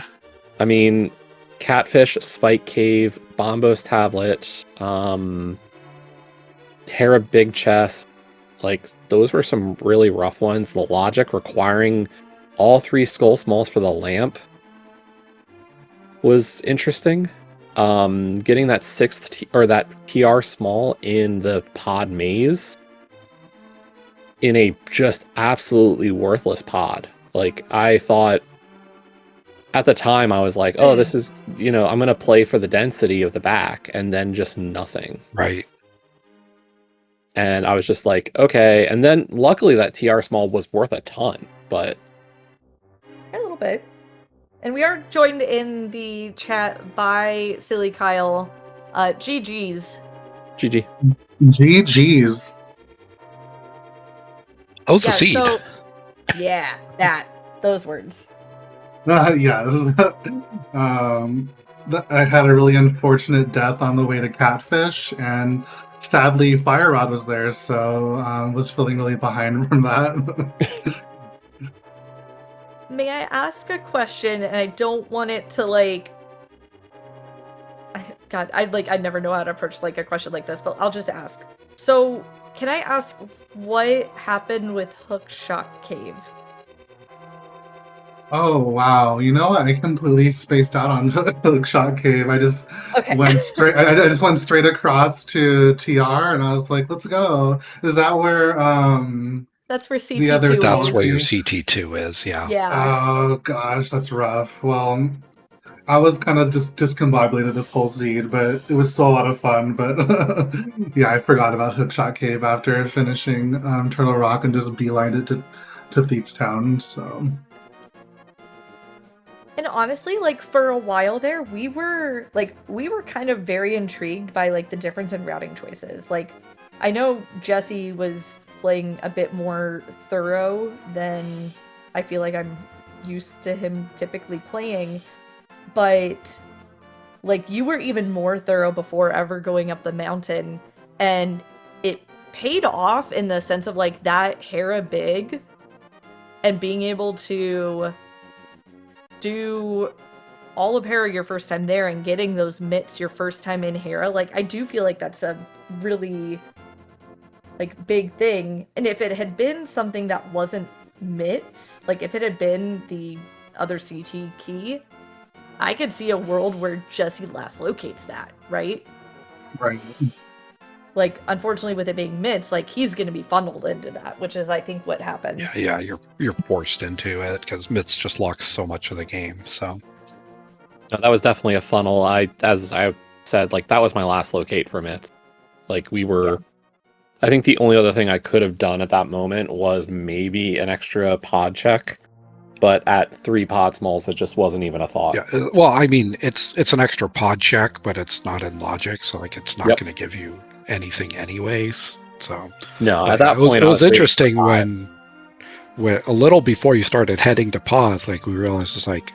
I mean, Catfish, Spike Cave, Bombos Tablet, Hera Big Chest, like, those were some really rough ones. The logic requiring all 3 Skull Smalls for the lamp was interesting. Getting that 6th or that TR small in the pod maze in a just absolutely worthless pod. Like, I thought at the time, I was like, oh, this is, I'm going to play for the density of the back, and then just nothing. Right. And I was just like, okay. And then luckily that TR small was worth a ton, but. A little bit. And we are joined in the chat by Silly Kyle. GG's. GG. GG's. Oh, the seed. So, yeah, those words. Yes. I had a really unfortunate death on the way to Catfish, and sadly Fire Rod was there, so was feeling really behind from that. May I ask a question? And I don't want it to like. I never know how to approach like a question like this, but I'll just ask. So, can I ask what happened with Hookshot Cave? Oh wow! You know what? I completely spaced out on Hookshot Cave. I just went straight. I just went straight across to TR, and I was like, "Let's go." Is that where? That's where CT2 the other is. That's where your CT2 is. Yeah. Yeah. Oh gosh, that's rough. Well, I was kind of just discombobulated this whole seed, but it was still a lot of fun. But yeah, I forgot about Hookshot Cave after finishing Turtle Rock and just beelined it to Thieves Town. So. And honestly, like, for a while there, we were kind of very intrigued by, like, the difference in routing choices. Like, I know Jesse was playing a bit more thorough than I feel like I'm used to him typically playing, but, like, you were even more thorough before ever going up the mountain, and it paid off in the sense of, like, that Hera Big and being able to do all of Hera your first time there and getting those mitts your first time in Hera, like, I do feel like that's a really, like, big thing. And if it had been something that wasn't mitts, like, if it had been the other CT key, I could see a world where Jesse last locates that, right? Right. Like, unfortunately, with it being mitts, like, he's going to be funneled into that, which is, I think, what happened. Yeah, you're forced into it because mitts just locks so much of the game. So. No, that was definitely a funnel. As I said, like, that was my last locate for mitts. Like, we were. Yeah. I think the only other thing I could have done at that moment was maybe an extra pod check, but at 3 pod smalls, it just wasn't even a thought. Yeah, well, I mean, it's an extra pod check, but it's not in logic, so like it's not going to give you anything anyways. So no, at that point it was interesting when a little before you started heading to pods, like we realized it's like,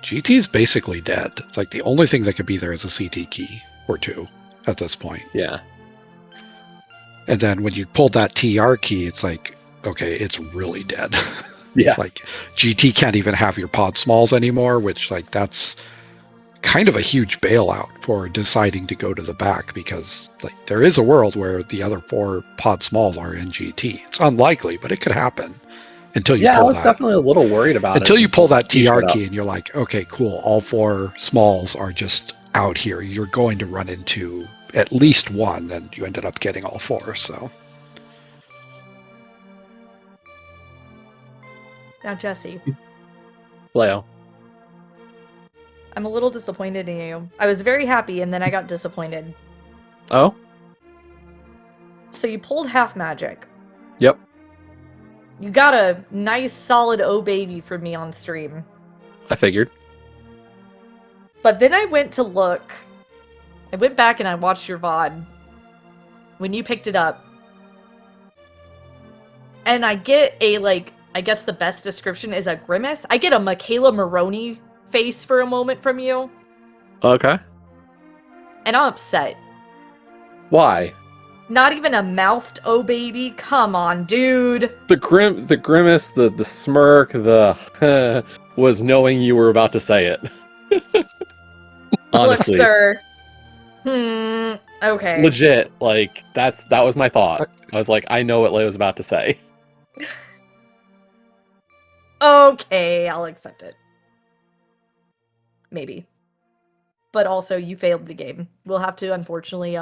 GT is basically dead. It's like the only thing that could be there is a CT key or two at this point. Yeah. And then when you pull that TR key, it's like, okay, it's really dead. Yeah. Like GT can't even have your pod smalls anymore, which like that's kind of a huge bailout for deciding to go to the back, because like there is a world where the other 4 pod smalls are in GT. It's unlikely, but it could happen until you I pull was that. definitely a little worried about Until it. you pull that he TR showed up. key and you're like, okay, cool, all 4 smalls are just out here. You're going to run into at least one, and you ended up getting all 4. So Now, Jesse, Leo. I'm a little disappointed in you. I was very happy, and then I got disappointed. Oh? So you pulled half magic. Yep. You got a nice, solid oh baby from me on stream. I figured. But then I went to look. I went back and I watched your VOD when you picked it up. And I get a, like, I guess the best description is a grimace. I get a Michaela Maroney face for a moment from you. Okay. And I'm upset. Why? Not even a mouthed oh baby? Come on, dude. The grimace, the smirk, the was knowing you were about to say it. Honestly. Look, sir. Okay. Legit, like that was my thought. I was like, I know what Leo's about to say. Okay, I'll accept it. Maybe. But also, you failed the game. We'll have to, unfortunately,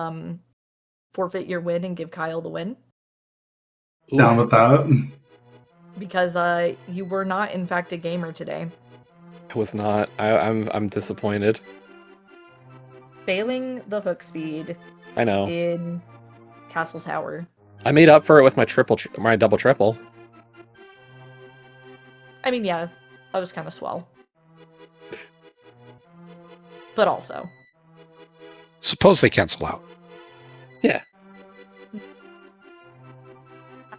forfeit your win and give Kyle the win. Down with that. Because, you were not, in fact, a gamer today. It was not. I'm disappointed. Failing the hook speed I know. in Castle Tower. I made up for it with my double triple. I mean, yeah, that was kind of swell. But also. suppose they cancel out. Yeah.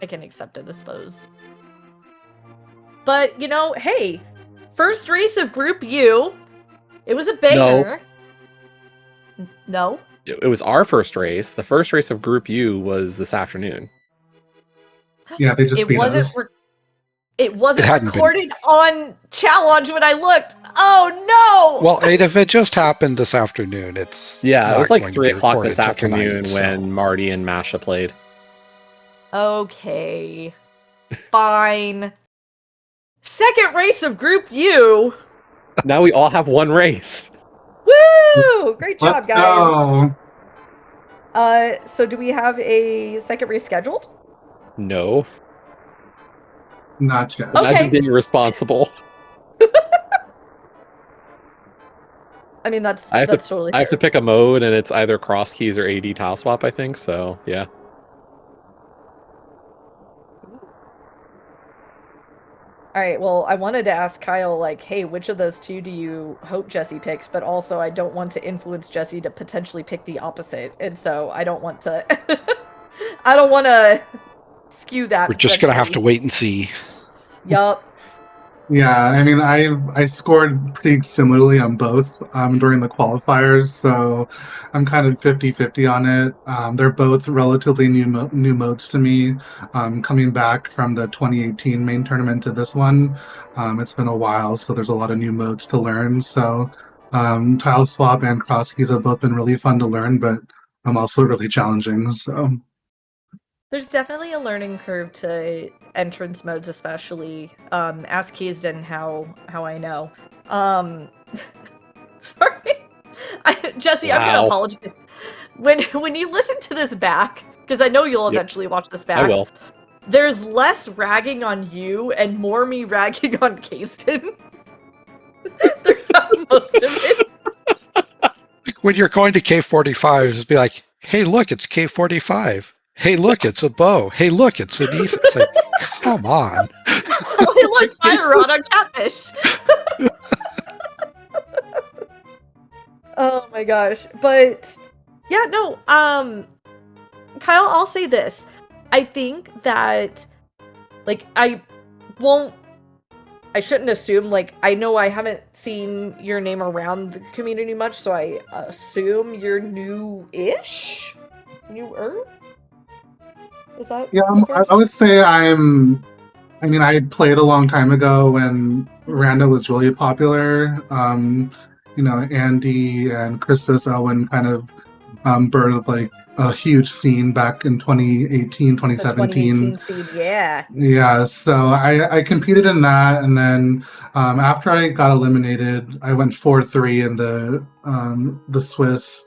I can accept it, I suppose. But, you know, hey, first race of Group U. It was a banger. No? It was our first race. The first race of Group U was this afternoon. Yeah, they just beat us. It wasn't hadn't been. recorded on challenge when I looked. Oh no! Well, if it just happened this afternoon, it's Yeah, it not was like going to 3 be o'clock this recorded till afternoon tonight, when so. Marty and Masha played. Okay. Fine. Second race of Group U. Now we all have one race. Woo! Great job, Let's guys. go. So do we have a second race scheduled? No. Not yet. Okay. Imagine being responsible. I mean, that's I have totally I have fair. to pick a mode, and it's either cross keys or AD tile swap, I think. So yeah. All right, well, I wanted to ask Kyle, like, hey, which of those two do you hope Jesse picks? But also, I don't want to influence Jesse to potentially pick the opposite. And so I don't want to... I don't want to skew that. We're just going to have to wait and see. Yup. Yeah, I mean, I scored pretty similarly on both during the qualifiers, so I'm kind of 50-50 on it. They're both relatively new modes to me. Coming back from the 2018 main tournament to this one, it's been a while, so there's a lot of new modes to learn. So tile swap and cross keys have both been really fun to learn, but also really challenging. So. There's definitely a learning curve to entrance modes, especially. Ask Keysden how I know. Sorry. Jesse, I'm gonna apologize. When you listen to this back, because I know you'll eventually watch this back. I will. There's less ragging on you and more me ragging on Keysden. Throughout most of it. When you're going to K45, just be like, hey, look, it's K45. Hey, look, it's a bow. Hey, look, it's an Ethan. It's like, come on. Oh, hey, look, fire rod on catfish. Oh my gosh. But yeah, no, Kyle, I'll say this. I think that, like, I I shouldn't assume, like, I know I haven't seen your name around the community much, so I assume you're new-ish? Newer? Is that Yeah, a fair I would say I played a long time ago when Rando was really popular. Andy and Christos Elwin kind of birthed like a huge scene back in 2018, The 2017. 2018 seed, yeah. Yeah, so I competed in that, and then after I got eliminated, I went 4-3 in the Swiss.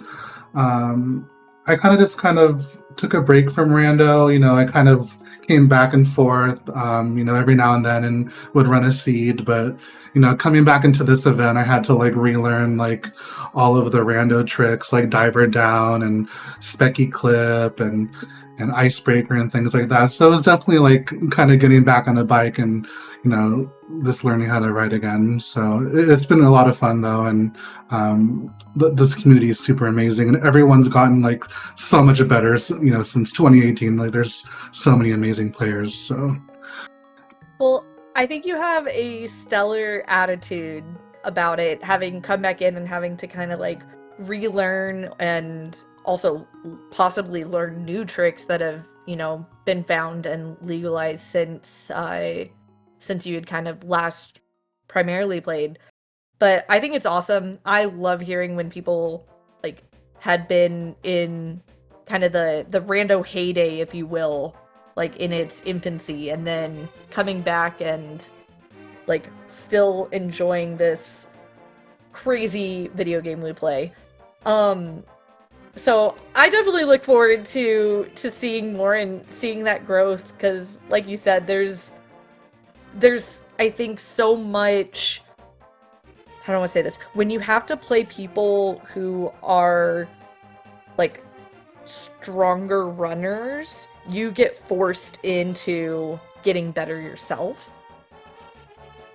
I kind of took a break from Rando. I kind of came back and forth, every now and then, and would run a seed. But coming back into this event, I had to like relearn like all of the Rando tricks, like diver down and specky clip and icebreaker and things like that. So it was definitely like kind of getting back on the bike and just learning how to ride again. So it's been a lot of fun though, and this community is super amazing, and everyone's gotten like so much better since 2018. Like there's so many amazing players. So Well, I think you have a stellar attitude about it, having come back in and having to kind of like relearn and also possibly learn new tricks that have been found and legalized since you had kind of last primarily played. But I think it's awesome. I love hearing when people like had been in kind of the rando heyday, if you will, like in its infancy, and then coming back and like still enjoying this crazy video game we play. So I definitely look forward to seeing more and seeing that growth, because like you said, there's I think so much, how do I want to say this? When you have to play people who are like stronger runners, you get forced into getting better yourself.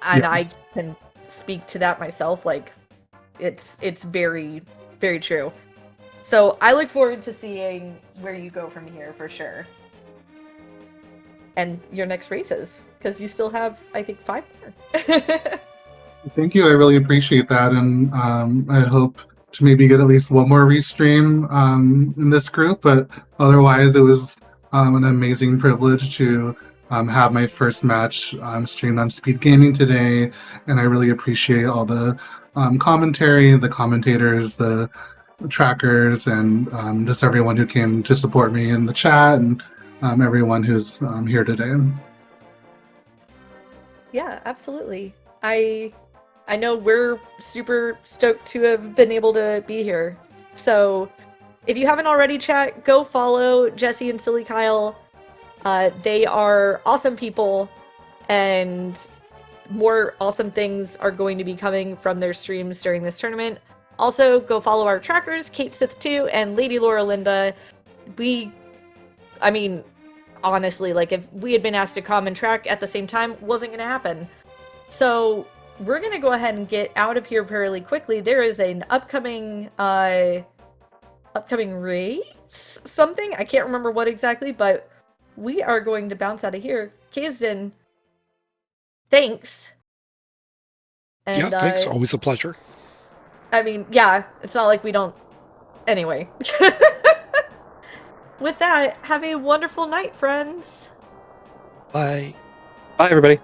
And yes. I can speak to that myself. Like it's very, very true. So I look forward to seeing where you go from here for sure. And your next races, because you still have, I think, 5 more. Thank you. I really appreciate that, and I hope to maybe get at least one more restream in this group. But otherwise, it was an amazing privilege to have my first match streamed on SpeedGaming today, and I really appreciate all the commentary, the commentators, the trackers, and just everyone who came to support me in the chat, and everyone who's here today. Yeah, absolutely. I know we're super stoked to have been able to be here. So if you haven't already, chat, go follow Jesse and Silly Kyle. They are awesome people, and more awesome things are going to be coming from their streams during this tournament. Also, go follow our trackers, Kate Sith2 and Lady Laura Linda. I mean, honestly, like if we had been asked to come and track at the same time, wasn't going to happen. So we're going to go ahead and get out of here fairly quickly. There is an upcoming race, something. I can't remember what exactly, but we are going to bounce out of here. Kazdin, thanks. And, yeah, thanks. Always a pleasure. I mean, yeah, it's not like we don't... Anyway. With that, have a wonderful night, friends. Bye. Bye, everybody.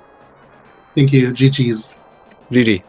Thank you. GG's. GG.